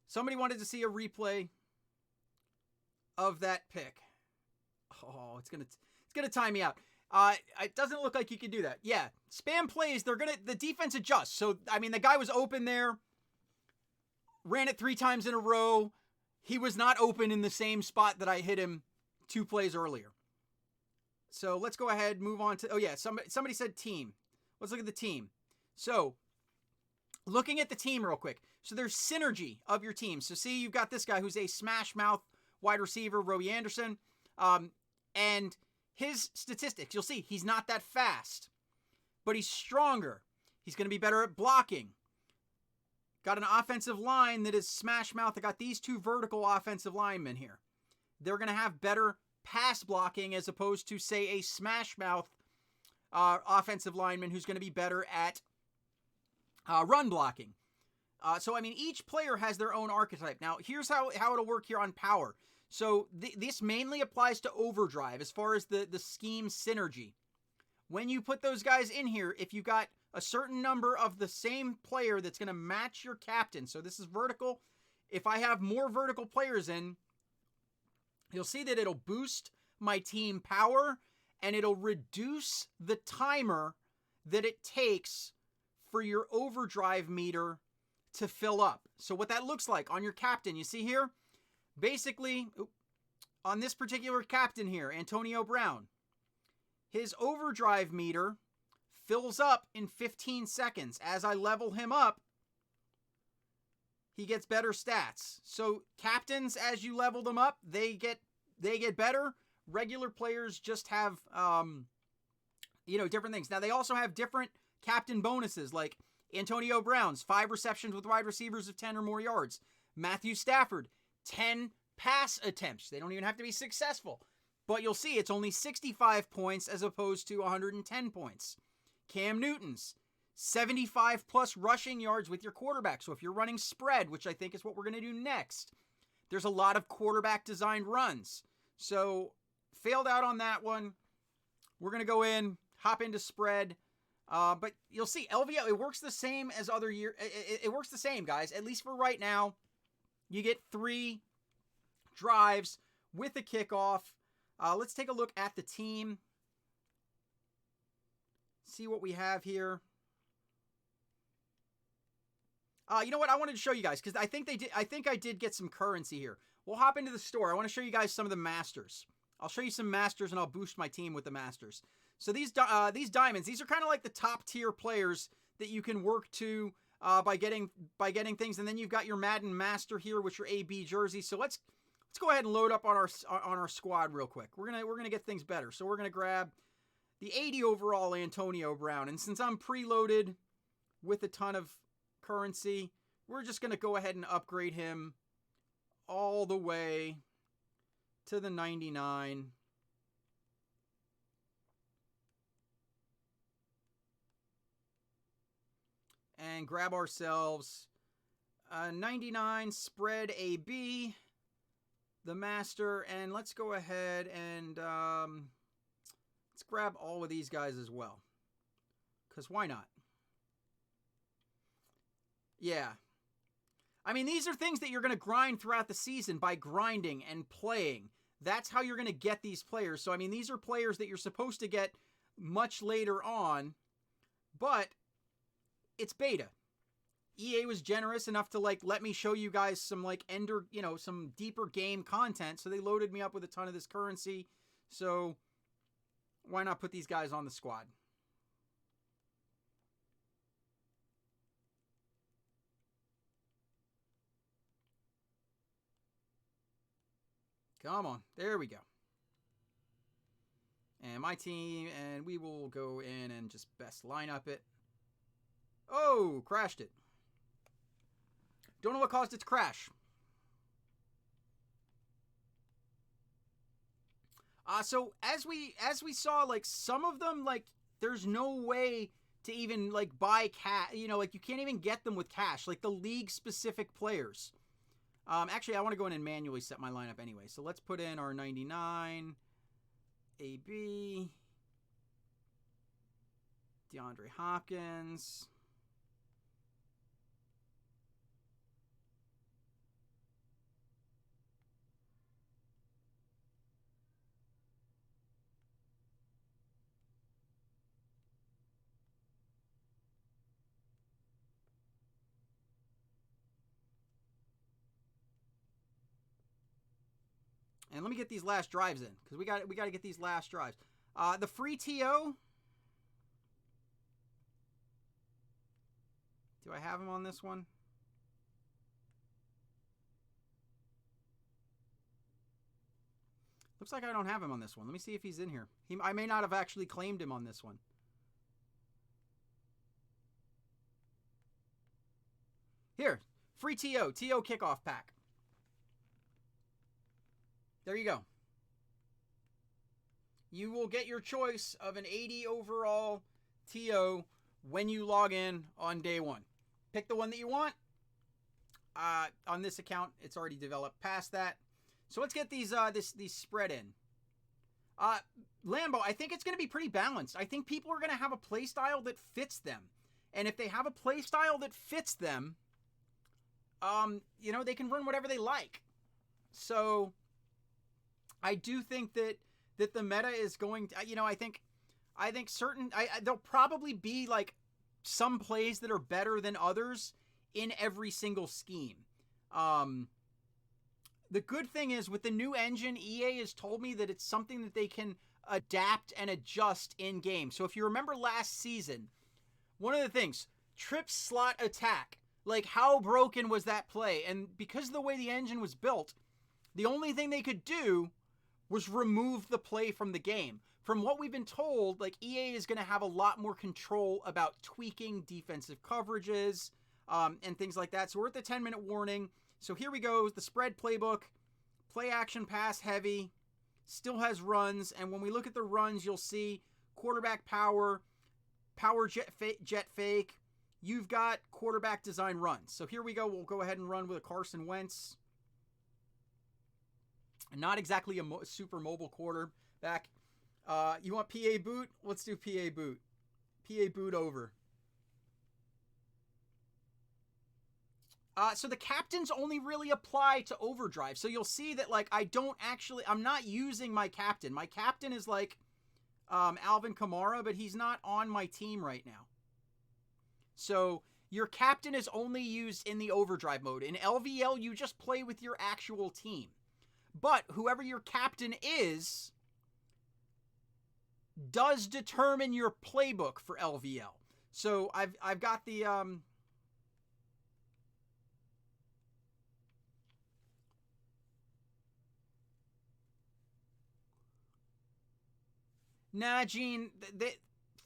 Somebody wanted to see a replay of that pick. Oh, it's gonna time me out. It doesn't look like you can do that. Yeah, spam plays. The defense adjusts. So I mean, the guy was open there. Ran it 3 times in a row. He was not open in the same spot that I hit him 2 plays earlier. So let's go ahead, move on to, oh yeah, somebody said team. Let's look at the team. So looking at the team real quick. So there's synergy of your team. So see, you've got this guy who's a smash mouth wide receiver, Robbie Anderson. And his statistics, you'll see he's not that fast, but he's stronger. He's going to be better at blocking. Got an offensive line that is smash mouth. I got these 2 vertical offensive linemen here. They're going to have better pass blocking as opposed to, say, a smash mouth offensive lineman who's going to be better at run blocking. So, I mean, each player has their own archetype. Now, here's how it'll work here on power. So, this mainly applies to Overdrive as far as the scheme synergy. When you put those guys in here, if you got a certain number of the same player that's going to match your captain, so this is vertical. If I have more vertical players in, you'll see that it'll boost my team power and it'll reduce the timer that it takes for your overdrive meter to fill up. So what that looks like on your captain, you see here, basically on this particular captain here, Antonio Brown, his overdrive meter fills up in 15 seconds. As I level him up, he gets better stats. So captains, as you level them up, they get better. Regular players just have different things. Now they also have different captain bonuses, like Antonio Brown's 5 receptions with wide receivers of 10 or more yards. Matthew Stafford, 10 pass attempts. They don't even have to be successful. But you'll see it's only 65 points as opposed to 110 points. Cam Newton's 75 plus rushing yards with your quarterback. So if you're running spread, which I think is what we're going to do next, there's a lot of quarterback designed runs. So failed out on that one. We're going to go in, hop into spread. But you'll see LVO, it works the same as other year. It works the same, guys. At least for right now, you get 3 drives with a kickoff. Let's take a look at the team. See what we have here. You know what? I wanted to show you guys because I think I did get some currency here. We'll hop into the store. I want to show you guys some of the masters. I'll show you some masters and I'll boost my team with the masters. So these diamonds, these are kind of like the top tier players that you can work to by getting things. And then you've got your Madden Master here, which are AB jerseys. So let's go ahead and load up on our squad real quick. We're gonna get things better. So we're gonna grab the 80 overall Antonio Brown, and since I'm preloaded with a ton of currency, we're just gonna go ahead and upgrade him all the way to the 99. And grab ourselves a 99 spread AB, the master, and let's go ahead and let's grab all of these guys as well. Because why not? Yeah. I mean, these are things that you're going to grind throughout the season by grinding and playing. That's how you're going to get these players. So, I mean, these are players that you're supposed to get much later on, but it's beta. EA was generous enough to let me show you guys some some deeper game content. So they loaded me up with a ton of this currency. So why not put these guys on the squad? Come on. There we go. And my team, and we will go in and just best lineup it. Oh, crashed it. Don't know what caused it to crash. So as we saw, some of them, there's no way to even buy cash. You can't even get them with cash. The league specific players. Actually, I want to go in and manually set my lineup anyway. So let's put in our 99 AB, DeAndre Hopkins. And let me get these last drives in, because we got to get these last drives. The free TO. Do I have him on this one? Looks like I don't have him on this one. Let me see if he's in here. I may not have actually claimed him on this one. Here, free TO kickoff pack. There you go. You will get your choice of an 80 overall TO when you log in on day one. Pick the one that you want. On this account, it's already developed past that. So let's get these spread in. Lambo, I think it's going to be pretty balanced. I think people are going to have a play style that fits them. And if they have a play style that fits them, they can run whatever they like. So I do think that the meta is going to, I think there'll probably be some plays that are better than others in every single scheme. The good thing is with the new engine, EA has told me that it's something that they can adapt and adjust in game. So if you remember last season, one of the things, trip slot attack, like how broken was that play? And because of the way the engine was built, the only thing they could do was remove the play from the game. From what we've been told, like EA is going to have a lot more control about tweaking defensive coverages and things like that. So we're at the 10-minute warning. So here we go. The spread playbook, play action pass heavy, still has runs. And when we look at the runs, you'll see quarterback power jet fake. You've got quarterback design runs. So here we go. We'll go ahead and run with a Carson Wentz. Not exactly a super mobile quarterback. You want PA boot? Let's do PA boot. PA boot over. So the captains only really apply to Overdrive. So you'll see that, like, I'm not using my captain. My captain is like Alvin Kamara, but he's not on my team right now. So your captain is only used in the Overdrive mode. In LVL, you just play with your actual team. But whoever your captain is does determine your playbook for LVL. So I've got the Nah, Gene, the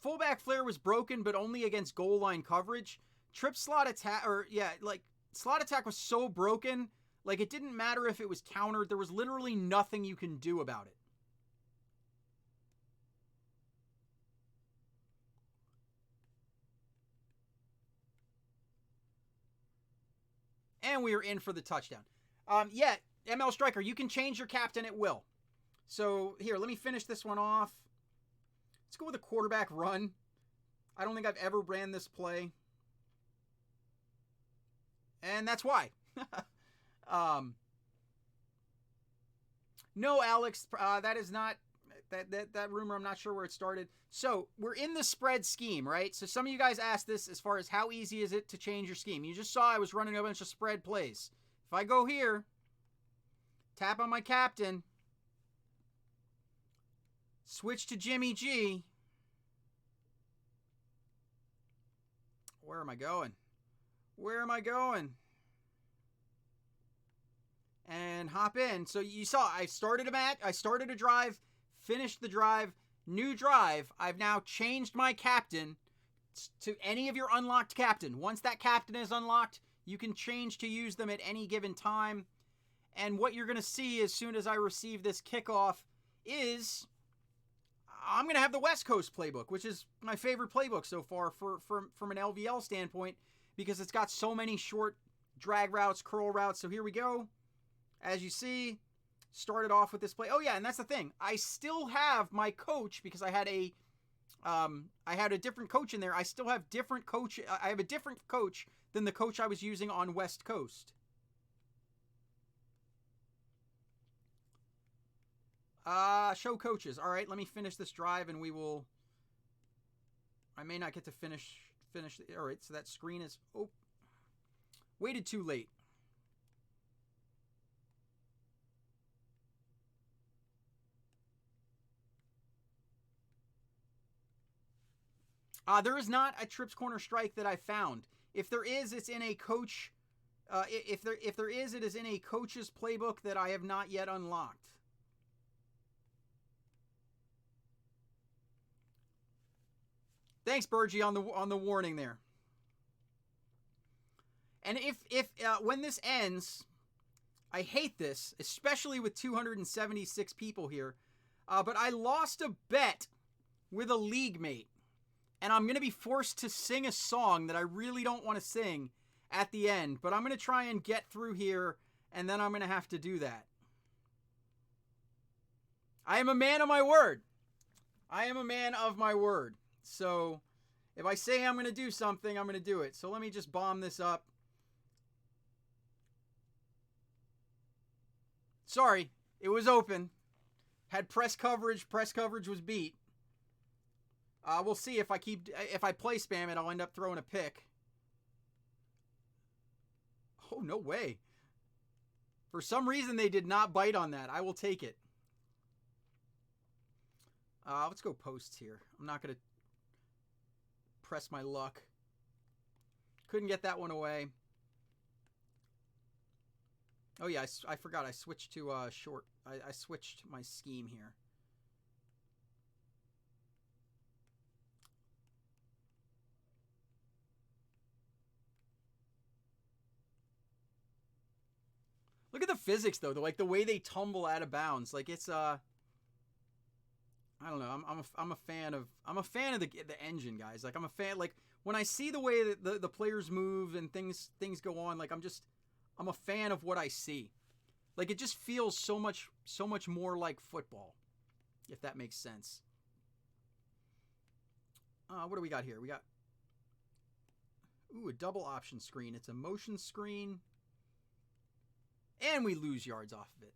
fullback flare was broken, but only against goal line coverage. Trip slot attack, slot attack was so broken, like it didn't matter if it was countered. There was literally nothing you can do about it. And we are in for the touchdown. ML Striker, you can change your captain at will. So here, let me finish this one off. Let's go with a quarterback run. I don't think I've ever ran this play. And that's why. No, Alex, that is not... That rumor, I'm not sure where it started. So, we're in the spread scheme, right? So, some of you guys asked this as far as how easy is it to change your scheme. You just saw I was running a bunch of spread plays. If I go here, tap on my captain, switch to Jimmy G. Where am I going? Where am I going? And hop in. So you saw I started a drive, finished the drive, new drive. I've now changed my captain to any of your unlocked captain. Once that captain is unlocked, you can change to use them at any given time. And what you're going to see as soon as I receive this kickoff is I'm going to have the West Coast playbook, which is my favorite playbook so far from an LVL standpoint, because it's got so many short drag routes, curl routes. So here we go. As you see, started off with this play. Oh yeah, and that's the thing. I still have my coach because I had a different coach in there. I still have different coach. I have a different coach than the coach I was using on West Coast. Show coaches. All right, let me finish this drive and we will... I may not get to finish. All right, so that screen is... Oh, waited too late. There is not a Trips Corner Strike that I found. If there is, it's in a coach... If there is, it is in a coach's playbook that I have not yet unlocked. Thanks, Burgie, on the warning there. And if when this ends, I hate this, especially with 276 people here, but I lost a bet with a league mate, and I'm going to be forced to sing a song that I really don't want to sing at the end, but I'm going to try and get through here, and then I'm going to have to do that. I am a man of my word. I am a man of my word. So, if I say I'm going to do something, I'm going to do it. So, let me just bomb this up. Sorry, it was open. Had press coverage. Press coverage was beat. We'll see if I play spam it, I'll end up throwing a pick. Oh, no way. For some reason, they did not bite on that. I will take it. Let's go posts here. I'm not going to press my luck. Couldn't get that one away. Oh, yeah, I forgot. I switched to short. I switched my scheme here. Look at the physics, though. Like the way they tumble out of bounds. Like it's I don't know. I'm a fan of the engine, guys. Like I'm a fan. Like when I see the way that the players move and things go on, like I'm a fan of what I see. Like it just feels so much more like football, if that makes sense. What do we got here? We got a double option screen. It's a motion screen. And we lose yards off of it.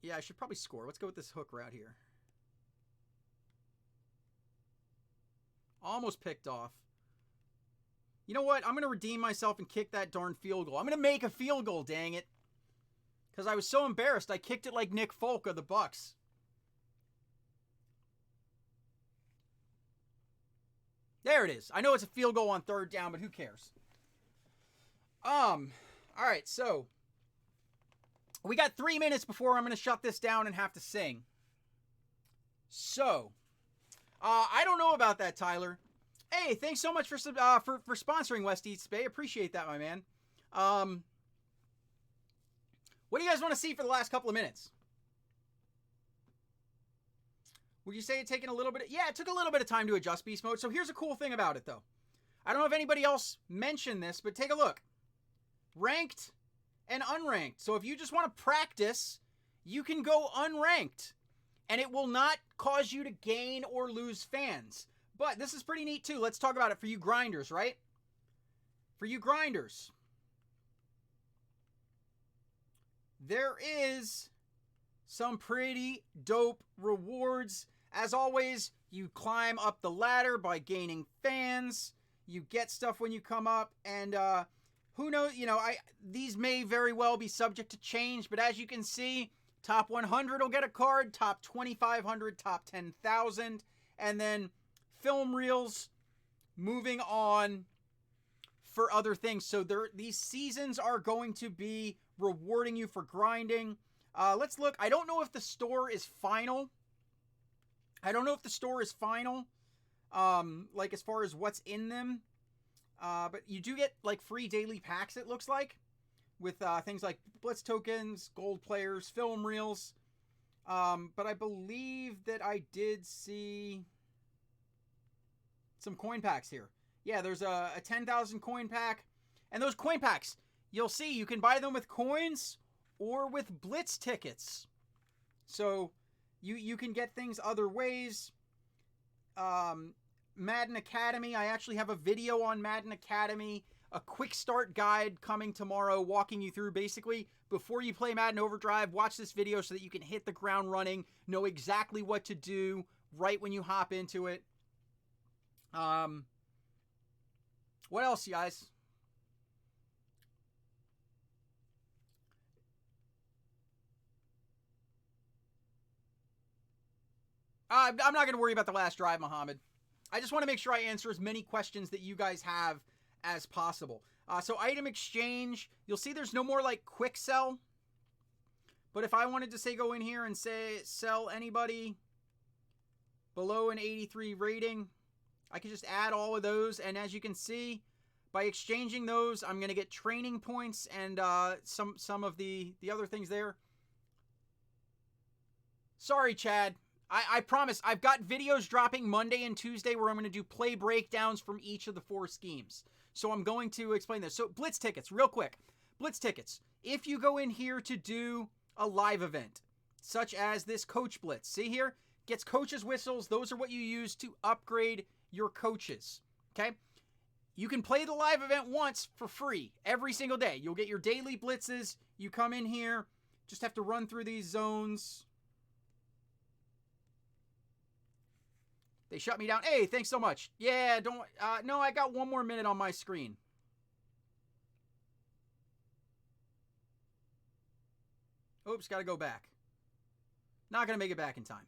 Yeah, I should probably score. Let's go with this hook route here. Almost picked off. You know what? I'm going to redeem myself and kick that darn field goal. I'm going to make a field goal, dang it. Because I was so embarrassed. I kicked it like Nick Folk of the Bucks. There it is. I know it's a field goal on third down, but who cares? All right, so we got 3 minutes before I'm going to shut this down and have to sing. So, I don't know about that, Tyler. Hey, thanks so much for sponsoring West East Bay. Appreciate that, my man. What do you guys want to see for the last couple of minutes? Would you say it taken a little bit? Yeah, it took a little bit of time to adjust beast mode. So here's a cool thing about it, though. I don't know if anybody else mentioned this, but take a look. Ranked and unranked. So if you just want to practice, you can go unranked. And it will not cause you to gain or lose fans. But this is pretty neat too. Let's talk about it for you grinders, right? For you grinders. There is some pretty dope rewards. As always, you climb up the ladder by gaining fans. You get stuff when you come up, and who knows, these may very well be subject to change, but as you can see, top 100 will get a card, top 2,500, top 10,000, and then film reels moving on for other things. So these seasons are going to be rewarding you for grinding. Let's look. I don't know if the store is final. Like as far as what's in them. But you do get like free daily packs, it looks like, with things like Blitz tokens, gold players, film reels. But I believe that I did see some coin packs here. Yeah, there's a 10,000 coin pack. And those coin packs, you'll see you can buy them with coins or with Blitz tickets. So you can get things other ways. Madden Academy. I actually have a video on Madden Academy, a quick start guide coming tomorrow, walking you through basically before you play Madden Overdrive. Watch this video so that you can hit the ground running, know exactly what to do right when you hop into it. What else, you guys? I'm not going to worry about the last drive, Muhammad. I just want to make sure I answer as many questions that you guys have as possible. So item exchange, you'll see there's no more like quick sell. But if I wanted to say go in here and say sell anybody below an 83 rating, I could just add all of those. And as you can see, by exchanging those, I'm going to get training points and some of the other things there. Sorry, Chad. I promise, I've got videos dropping Monday and Tuesday where I'm going to do play breakdowns from each of the 4 schemes. So I'm going to explain this. So Blitz tickets, real quick. Blitz tickets. If you go in here to do a live event, such as this coach blitz, see here? Gets coaches whistles. Those are what you use to upgrade your coaches. Okay? You can play the live event once for free every single day. You'll get your daily blitzes. You come in here, just have to run through these zones. They shut me down. Hey, thanks so much. Yeah, don't... no, I got 1 more minute on my screen. Oops, got to go back. Not going to make it back in time.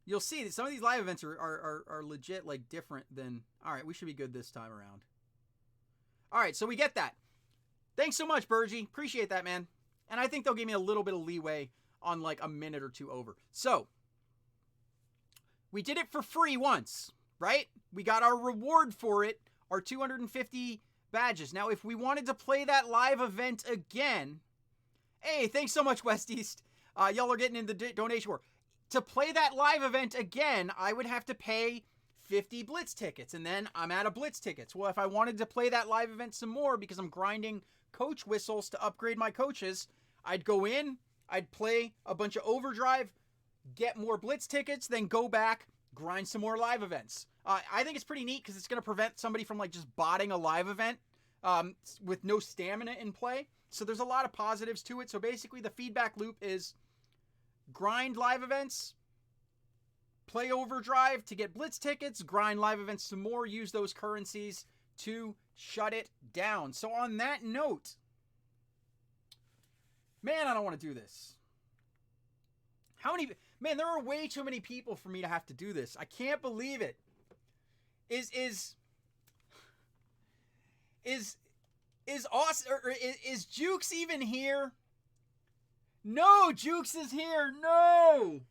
You'll see that some of these live events are legit, like, different than... All right, we should be good this time around. All right, so we get that. Thanks so much, Burgie. Appreciate that, man. And I think they'll give me a little bit of leeway on, like, a minute or two over. So, we did it for free once, right? We got our reward for it, our 250 badges. Now, if we wanted to play that live event again... Hey, thanks so much, West East. Y'all are getting in the donation war. To play that live event again, I would have to pay 50 Blitz tickets, and then I'm out of Blitz tickets. Well, if I wanted to play that live event some more because I'm grinding coach whistles to upgrade my coaches, I'd go in, I'd play a bunch of Overdrive, get more Blitz tickets, then go back, grind some more live events. I think it's pretty neat because it's going to prevent somebody from, like, just botting a live event with no stamina in play. So there's a lot of positives to it. So basically the feedback loop is grind live events, play Overdrive to get Blitz tickets, grind live events some more, use those currencies to shut it down. So on that note, man, I don't want to do this. Man, there are way too many people for me to have to do this. I can't believe it. Is Jukes even here? No, Jukes is here. No.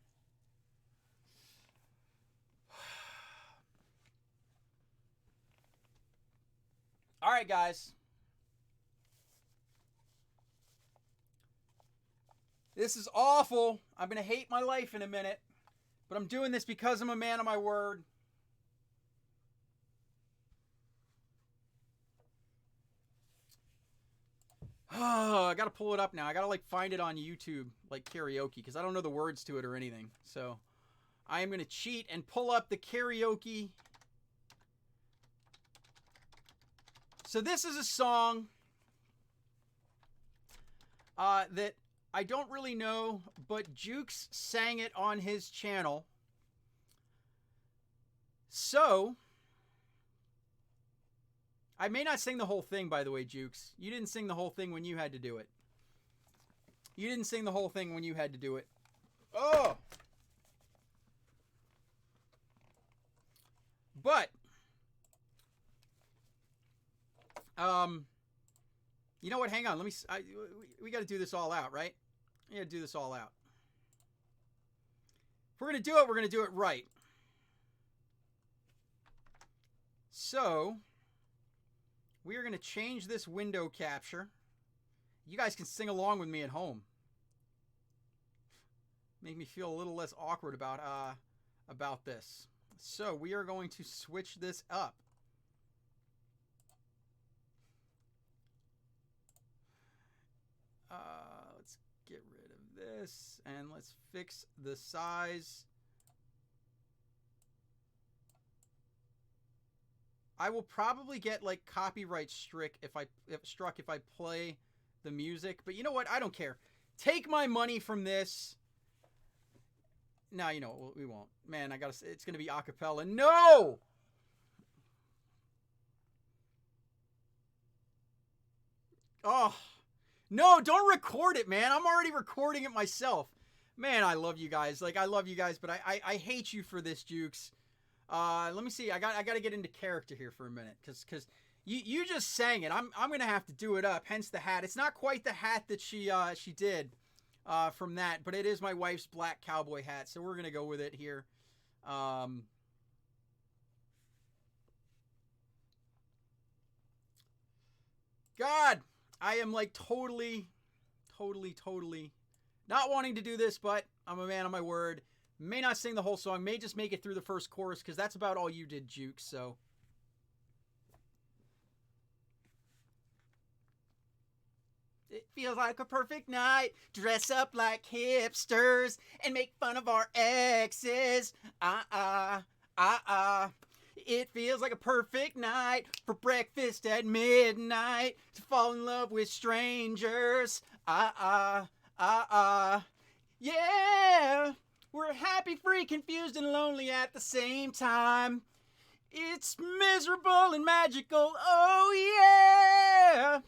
All right, guys. This is awful. I'm going to hate my life in a minute, but I'm doing this because I'm a man of my word. Oh, I gotta pull it up now. I gotta, like, find it on YouTube, like karaoke, because I don't know the words to it or anything. So I am gonna cheat and pull up the karaoke. So this is a song that I don't really know, but Jukes sang it on his channel. So I may not sing the whole thing, by the way, Jukes. You didn't sing the whole thing when you had to do it. You didn't sing the whole thing when you had to do it. Oh! But, you know what? Hang on. We got to do this all out, right? We got to do this all out. If we're going to do it, we're going to do it right. So we are going to change this window capture. You guys can sing along with me at home. Make me feel a little less awkward about this. So we are going to switch this up. Let's get rid of this and let's fix the size. I will probably get, like, copyright struck if I play the music, but you know what? I don't care. Take my money from this. No, you know what? We won't. Man, it's gonna be a cappella. No! Oh. No, don't record it, man. I'm already recording it myself. Man, I love you guys. Like, I love you guys, but I hate you for this, Jukes. Let me see. I got to get into character here for a minute, because you just sang it. I'm gonna have to do it up. Hence the hat. It's not quite the hat that she did from that, but it is my wife's black cowboy hat, so we're gonna go with it here. God, I am, like, totally not wanting to do this, but I'm a man of my word. May not sing the whole song, may just make it through the first chorus, because that's about all you did, Jukes, so. It feels like a perfect night, dress up like hipsters, and make fun of our exes. It feels like a perfect night for breakfast at midnight, to fall in love with strangers. Yeah. We're happy, free, confused, and lonely at the same time. It's miserable and magical, oh yeah.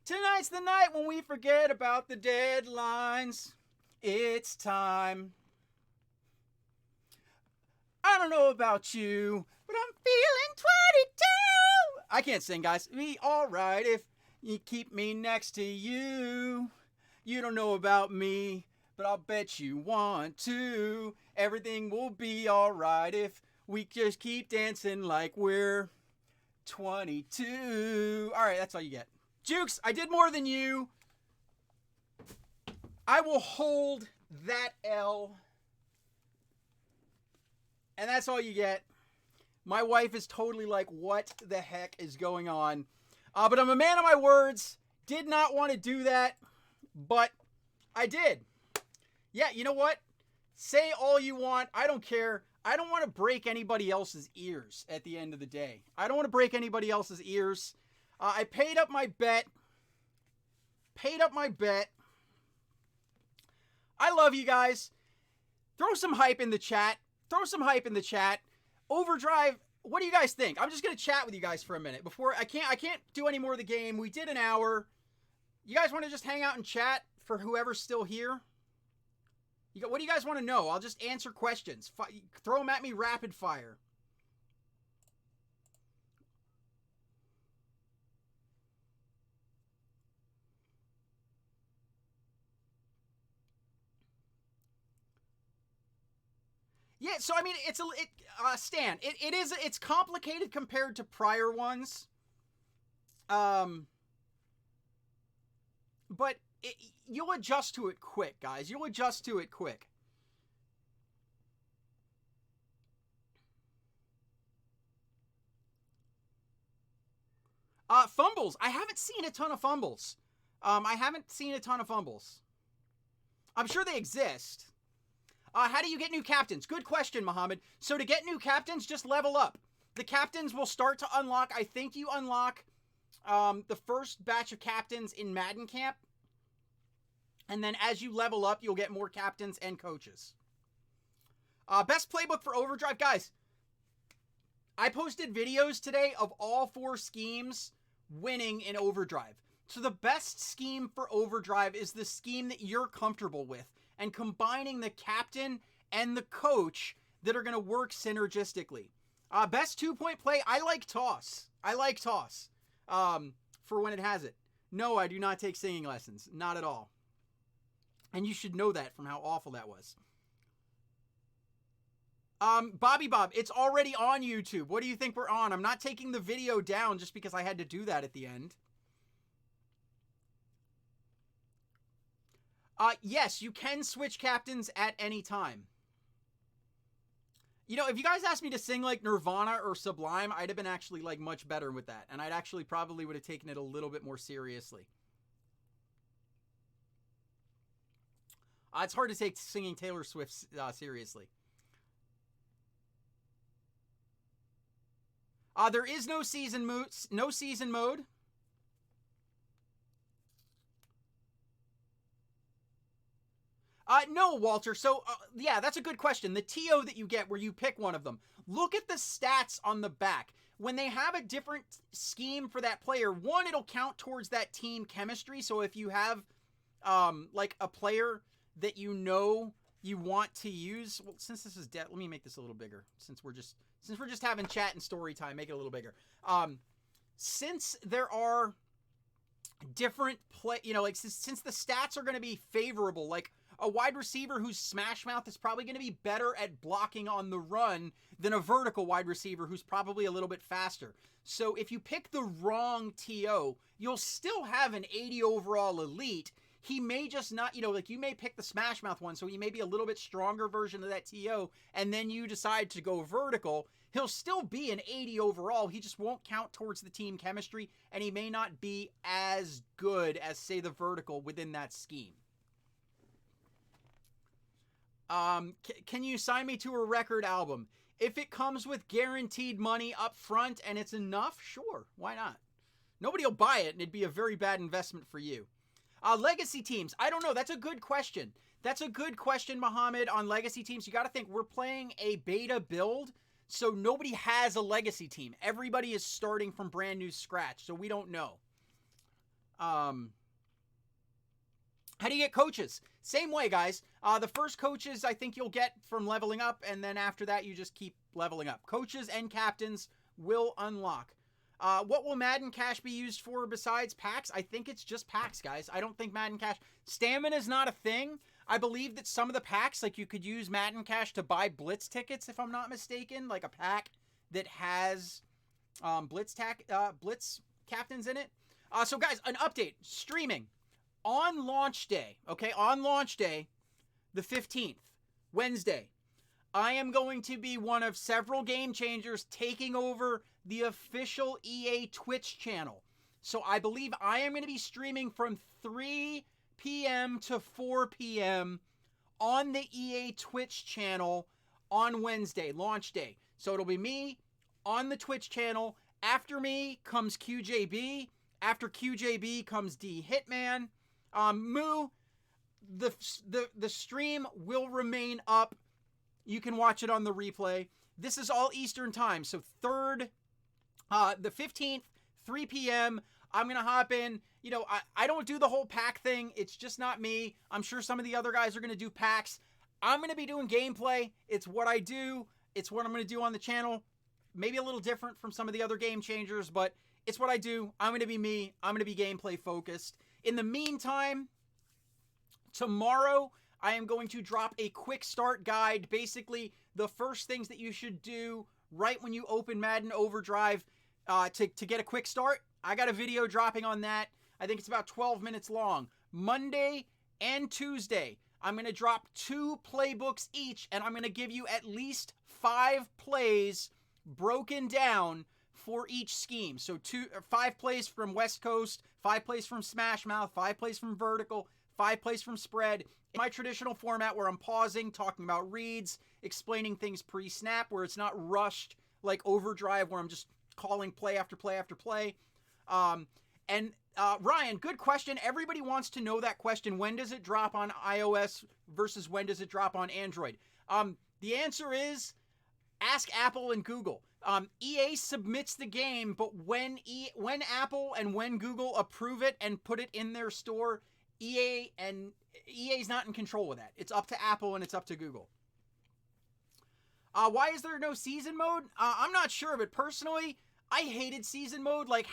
Tonight's the night when we forget about the deadlines. It's time. I don't know about you, but I'm feeling 22. I can't sing, guys. Be alright if you keep me next to you. You don't know about me, but I'll bet you want to. Everything will be alright if we just keep dancing like we're 22. Alright, that's all you get. Jukes, I did more than you. I will hold that L. And that's all you get. My wife is totally like, what the heck is going on? But I'm a man of my words. Did not want to do that, but I did. Yeah, you know what? Say all you want. I don't care. I don't want to break anybody else's ears at the end of the day. I don't want to break anybody else's ears. I paid up my bet. I love you guys. Throw some hype in the chat. Overdrive, what do you guys think? I'm just going to chat with you guys for a minute. I can't do any more of the game. We did an hour. You guys want to just hang out and chat for whoever's still here? What do you guys want to know? I'll just answer questions. Throw them at me rapid fire. Yeah, so I mean, Stan, it's complicated compared to prior ones. But you'll adjust to it quick, guys. You'll adjust to it quick. Fumbles. I haven't seen a ton of fumbles. I'm sure they exist. How do you get new captains? Good question, Mohammed. So to get new captains, just level up. The captains will start to unlock. I think you unlock the first batch of captains in Madden Camp. And then as you level up, you'll get more captains and coaches. Best playbook for Overdrive. Guys, I posted videos today of all 4 schemes winning in Overdrive. So the best scheme for Overdrive is the scheme that you're comfortable with, and combining the captain and the coach that are going to work synergistically. Best 2-point play, I like toss. For when it has it. No, I do not take singing lessons. Not at all. And you should know that from how awful that was. Bobby Bob, it's already on YouTube. What do you think we're on? I'm not taking the video down just because I had to do that at the end. Yes, you can switch captains at any time. You know, if you guys asked me to sing like Nirvana or Sublime, I'd have been actually like much better with that. And I'd actually probably would have taken it a little bit more seriously. It's hard to take singing Taylor Swift seriously. There is no season mode. No, Walter. So, yeah, that's a good question. The TO that you get where you pick one of them. Look at the stats on the back. When they have a different scheme for that player, one, it'll count towards that team chemistry. So if you have, like, a player that you know you want to use... Well, since this is let me make this a little bigger. Since we're just having chat and story time, make it a little bigger. Since there are different since the stats are going to be favorable, like... A wide receiver who's smash mouth is probably going to be better at blocking on the run than a vertical wide receiver who's probably a little bit faster. So if you pick the wrong TO, you'll still have an 80 overall elite. He may just not, you may pick the smash mouth one, so he may be a little bit stronger version of that TO, and then you decide to go vertical. He'll still be an 80 overall. He just won't count towards the team chemistry, and he may not be as good as, say, the vertical within that scheme. Can you sign me to a record album? If it comes with guaranteed money up front and it's enough, sure, why not? Nobody will buy it, and it'd be a very bad investment for you. Legacy teams, I don't know. That's a good question. That's a good question, Muhammad, on legacy teams. You got to think we're playing a beta build, so nobody has a legacy team. Everybody is starting from brand new scratch, so we don't know. How do you get coaches? Same way, guys. The first coaches I think you'll get from leveling up, and then after that you just keep leveling up. Coaches and captains will unlock. What will Madden Cash be used for besides packs? I think it's just packs, guys. I don't think Madden Cash... Stamina is not a thing. I believe that some of the packs, like you could use Madden Cash to buy Blitz tickets, if I'm not mistaken. Like a pack that has Blitz captains in it. So, guys, an update. Streaming. On launch day, okay? On launch day, the 15th, Wednesday, I am going to be one of several game changers taking over the official EA Twitch channel. So I believe I am going to be streaming from 3 p.m. to 4 p.m. on the EA Twitch channel on Wednesday, launch day. So it'll be me on the Twitch channel. After me comes QJB. After QJB comes D Hitman. Moo, the stream will remain up. You can watch it on the replay. This is all Eastern time. So the 15th, 3 p.m., I'm going to hop in. You know, I don't do the whole pack thing. It's just not me. I'm sure some of the other guys are going to do packs. I'm going to be doing gameplay. It's what I do. It's what I'm going to do on the channel. Maybe a little different from some of the other game changers, but it's what I do. I'm going to be me. I'm going to be gameplay focused. In the meantime, tomorrow I am going to drop a quick start guide. Basically, the first things that you should do right when you open Madden Overdrive to get a quick start. I got a video dropping on that. I think it's about 12 minutes long. Monday and Tuesday, I'm going to drop 2 playbooks each, and I'm going to give you at least 5 plays broken down for each scheme. So 5 plays from West Coast, 5 plays from Smash Mouth, 5 plays from Vertical, 5 plays from Spread. In my traditional format where I'm pausing, talking about reads, explaining things pre-snap, where it's not rushed like Overdrive where I'm just calling play after play after play. Ryan, good question. Everybody wants to know that question. When does it drop on iOS versus when does it drop on Android? The answer is ask Apple and Google. EA submits the game, but when Apple and when Google approve it and put it in their store, EA's not in control of that. It's up to Apple and it's up to Google. Why is there no season mode? I'm not sure, but personally, I hated season mode, like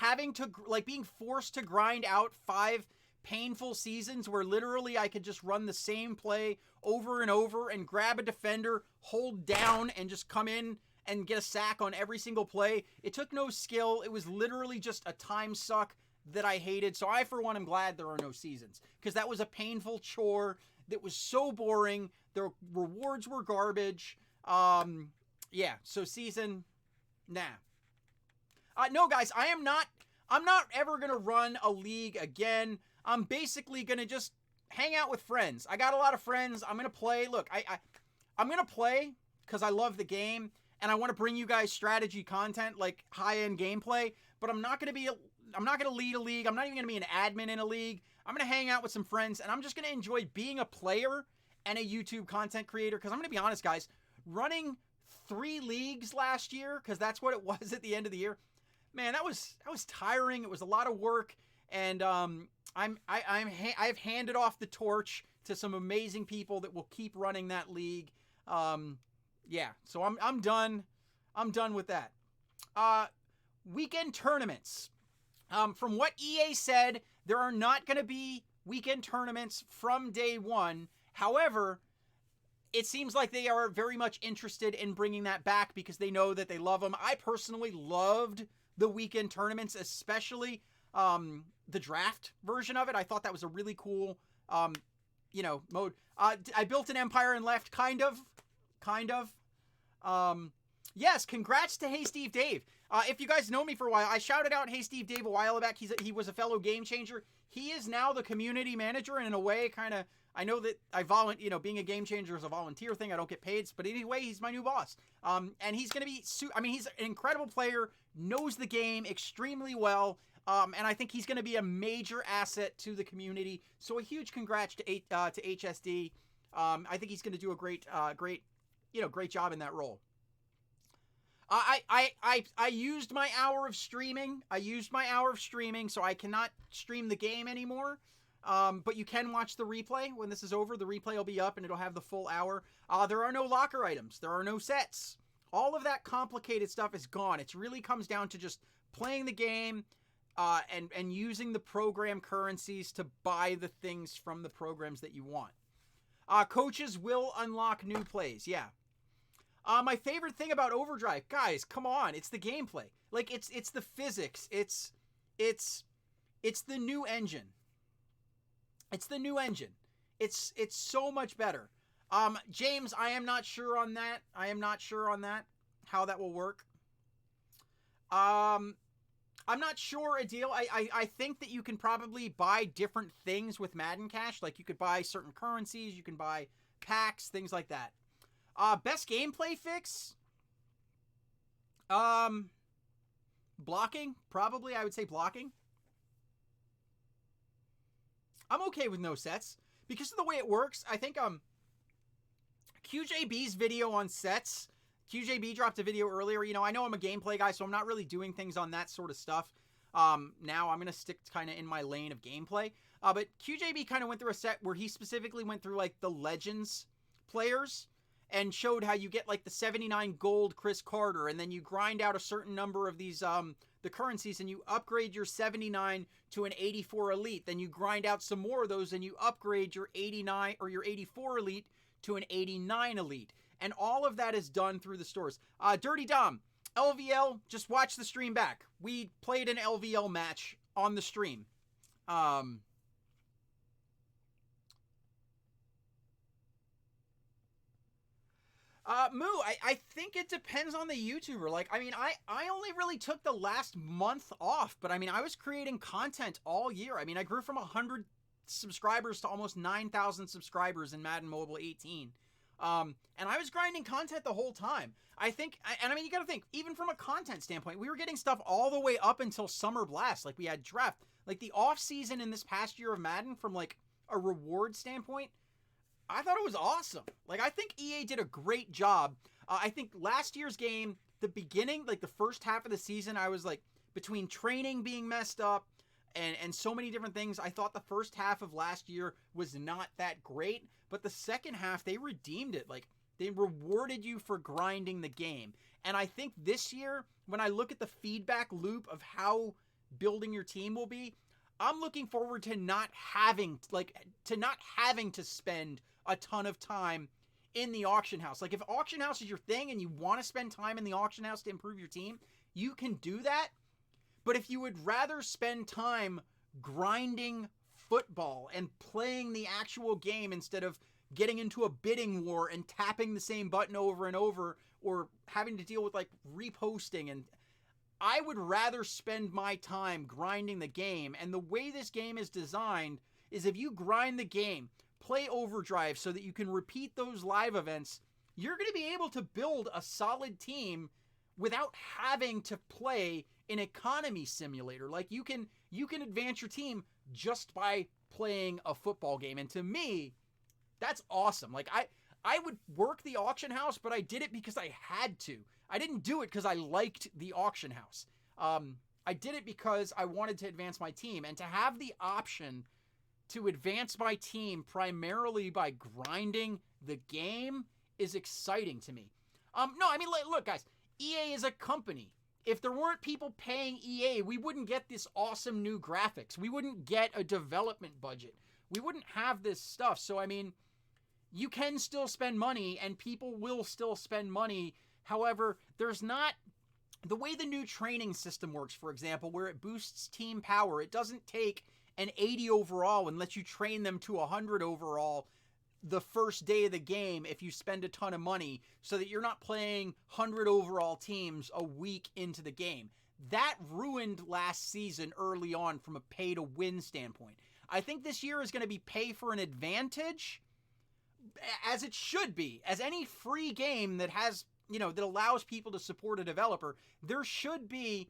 being forced to grind out 5 painful seasons where literally I could just run the same play over and over and grab a defender, hold down, and just come in and get a sack on every single play. It took no skill. It was literally just a time suck that I hated. So I, for one, am glad there are no seasons because that was a painful chore that was so boring. The rewards were garbage. Yeah, so season, nah. No, guys, I'm not ever going to run a league again. I'm basically going to just hang out with friends. I got a lot of friends. I'm going to play. Look, I'm going to play because I love the game and I want to bring you guys strategy content, like high-end gameplay, but I'm not going to lead a league. I'm not even going to be an admin in a league. I'm going to hang out with some friends and I'm just going to enjoy being a player and a YouTube content creator because I'm going to be honest, guys, running 3 leagues last year, because that's what it was at the end of the year, man, that was tiring. It was a lot of work, and I've handed off the torch to some amazing people that will keep running that league. Yeah, so I'm done. I'm done with that. Weekend tournaments. From what EA said, there are not going to be weekend tournaments from day one. However, it seems like they are very much interested in bringing that back because they know that they love them. I personally loved the weekend tournaments, especially the draft version of it. I thought that was a really cool, mode. I built an empire and left, kind of. Yes, congrats to Hey Steve Dave. If you guys know me for a while, I shouted out Hey Steve Dave a while back. He was a fellow game changer. He is now the community manager, and in a way, kind of, I know that I volunteer, being a game changer is a volunteer thing. I don't get paid, but anyway, he's my new boss. And he's going to be, he's an incredible player, knows the game extremely well. And I think he's going to be a major asset to the community. So a huge congrats to HSD. I think he's going to do a great job in that role. I used my hour of streaming. So I cannot stream the game anymore. But you can watch the replay when this is over. The replay will be up and it'll have the full hour. There are no locker items. There are no sets. All of that complicated stuff is gone. It really comes down to just playing the game and using the program currencies to buy the things from the programs that you want. Coaches will unlock new plays. Yeah. My favorite thing about Overdrive, guys, come on, it's the gameplay. Like it's the physics. It's the new engine. It's the new engine. It's so much better. James, I am not sure on that. How that will work. I'm not sure, Adil. I think that you can probably buy different things with Madden Cash. Like you could buy certain currencies, you can buy packs, things like that. Best gameplay fix? Blocking, probably. I would say blocking. I'm okay with no sets because of the way it works. I think QJB's video on sets. QJB dropped a video earlier. I know I'm a gameplay guy, so I'm not really doing things on that sort of stuff. Now I'm gonna stick kind of in my lane of gameplay. But QJB kind of went through a set where he specifically went through like the Legends players and showed how you get like the 79 gold Chris Carter, and then you grind out a certain number of these the currencies and you upgrade your 79 to an 84 elite. Then you grind out some more of those and you upgrade your 89 or your 84 elite to an 89 elite. And all of that is done through the stores. Dirty Dom, LVL, just watch the stream back. We played an LVL match on the stream. Moo, I think it depends on the YouTuber. Like, I mean, I only really took the last month off, but I mean, I was creating content all year. I mean, I grew from 100 subscribers to almost 9,000 subscribers in Madden Mobile 18. And I was grinding content the whole time. I think, and I mean, you gotta think, even from a content standpoint, we were getting stuff all the way up until Summer Blast. Like, we had draft. Like, the off season in this past year of Madden, from like a reward standpoint, I thought it was awesome. Like, I think EA did a great job. I think last year's game, the beginning, like the first half of the season, I was like, between training being messed up and so many different things, I thought the first half of last year was not that great. But the second half, they redeemed it. Like, they rewarded you for grinding the game. And I think this year, when I look at the feedback loop of how building your team will be, I'm looking forward to not having to spend a ton of time in the auction house. Like, if auction house is your thing and you want to spend time in the auction house to improve your team, you can do that. But if you would rather spend time grinding football and playing the actual game instead of getting into a bidding war and tapping the same button over and over, or having to deal with like reposting, and I would rather spend my time grinding the game. And the way this game is designed is, if you grind the game, play Overdrive so that you can repeat those live events, you're going to be able to build a solid team without having to play an economy simulator. Like, you can advance your team just by playing a football game. And to me, that's awesome. Like, I would work the auction house, but I did it because I had to. I didn't do it because I liked the auction house. I did it because I wanted to advance my team. And to have the option to advance my team primarily by grinding the game is exciting to me. No, I mean, look, guys, EA is a company. If there weren't people paying EA, we wouldn't get this awesome new graphics. We wouldn't get a development budget. We wouldn't have this stuff. So, I mean, you can still spend money and people will still spend money. However, there's not the way the new training system works, for example, where it boosts team power. It doesn't take an 80 overall and lets you train them to 100 overall the first day of the game if you spend a ton of money, so that you're not playing 100 overall teams a week into the game. That ruined last season early on from a pay to win standpoint. I think this year is going to be pay for an advantage, as it should be. As any free game that has, that allows people to support a developer, there should be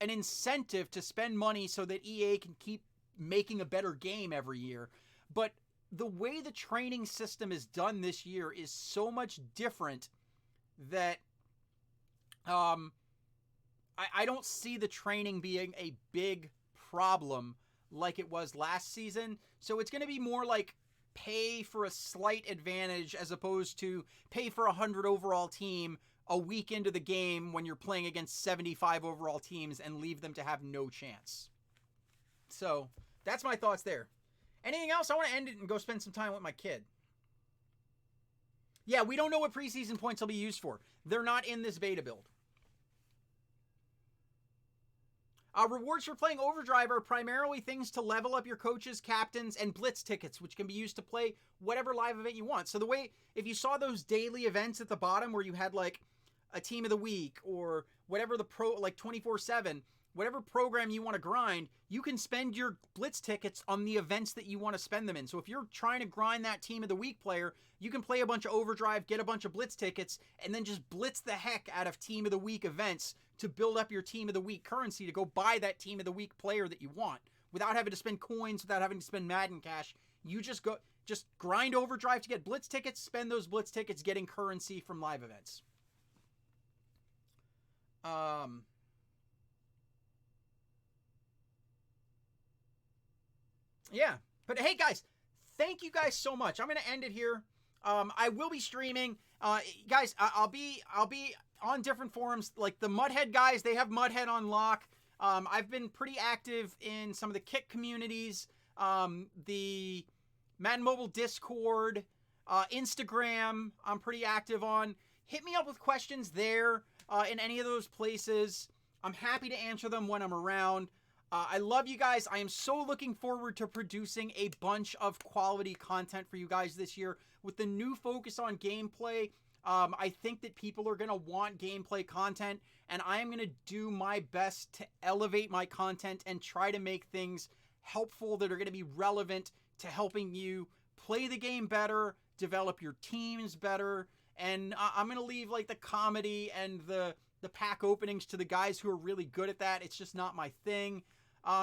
an incentive to spend money so that EA can keep making a better game every year. But the way the training system is done this year is so much different that I don't see the training being a big problem like it was last season. So it's going to be more like pay for a slight advantage as opposed to pay for 100 overall team a week into the game when you're playing against 75 overall teams and leave them to have no chance. So that's my thoughts there. Anything else? I want to end it and go spend some time with my kid. Yeah, we don't know what preseason points will be used for. They're not in this beta build. Rewards for playing Overdrive are primarily things to level up your coaches, captains, and blitz tickets, which can be used to play whatever live event you want. So the way, if you saw those daily events at the bottom where you had like a team of the week or whatever the like 24/7, whatever program you want to grind, you can spend your blitz tickets on the events that you want to spend them in. So if you're trying to grind that team of the week player, you can play a bunch of Overdrive, get a bunch of blitz tickets, and then just blitz the heck out of team of the week events to build up your team of the week currency to go buy that team of the week player that you want without having to spend coins, without having to spend Madden cash. You just grind Overdrive to get blitz tickets, spend those blitz tickets getting currency from live events. Yeah, but hey guys, thank you guys so much. I'm going to end it here. I will be streaming. Guys, I'll be on different forums. Like the Mudhead guys, they have Mudhead on lock. I've been pretty active in some of the Kick communities, the Madden Mobile Discord, Instagram, I'm pretty active on. Hit me up with questions there in any of those places. I'm happy to answer them when I'm around. I love you guys. I am so looking forward to producing a bunch of quality content for you guys this year. With the new focus on gameplay, I think that people are going to want gameplay content, and I am going to do my best to elevate my content and try to make things helpful that are going to be relevant to helping you play the game better, develop your teams better, and I'm going to leave like the comedy and the pack openings to the guys who are really good at that. It's just not my thing.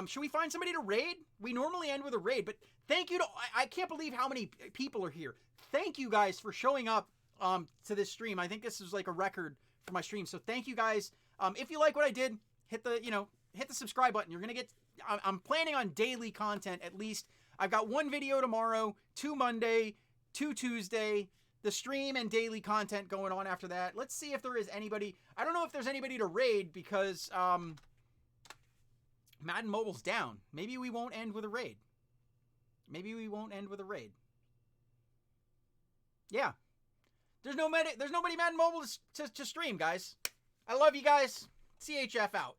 Should we find somebody to raid? We normally end with a raid, but thank you to, I can't believe how many people are here. Thank you guys for showing up to this stream. I think this is like a record for my stream. So thank you guys. If you like what I did, hit the subscribe button. You're going to get, I'm planning on daily content at least. I've got 1 video tomorrow, 2 Monday, 2 Tuesday, the stream and daily content going on after that. Let's see if there is anybody. I don't know if there's anybody to raid because, Madden Mobile's down. Maybe we won't end with a raid. Yeah. There's nobody Madden Mobile to stream, guys. I love you guys. CHF out.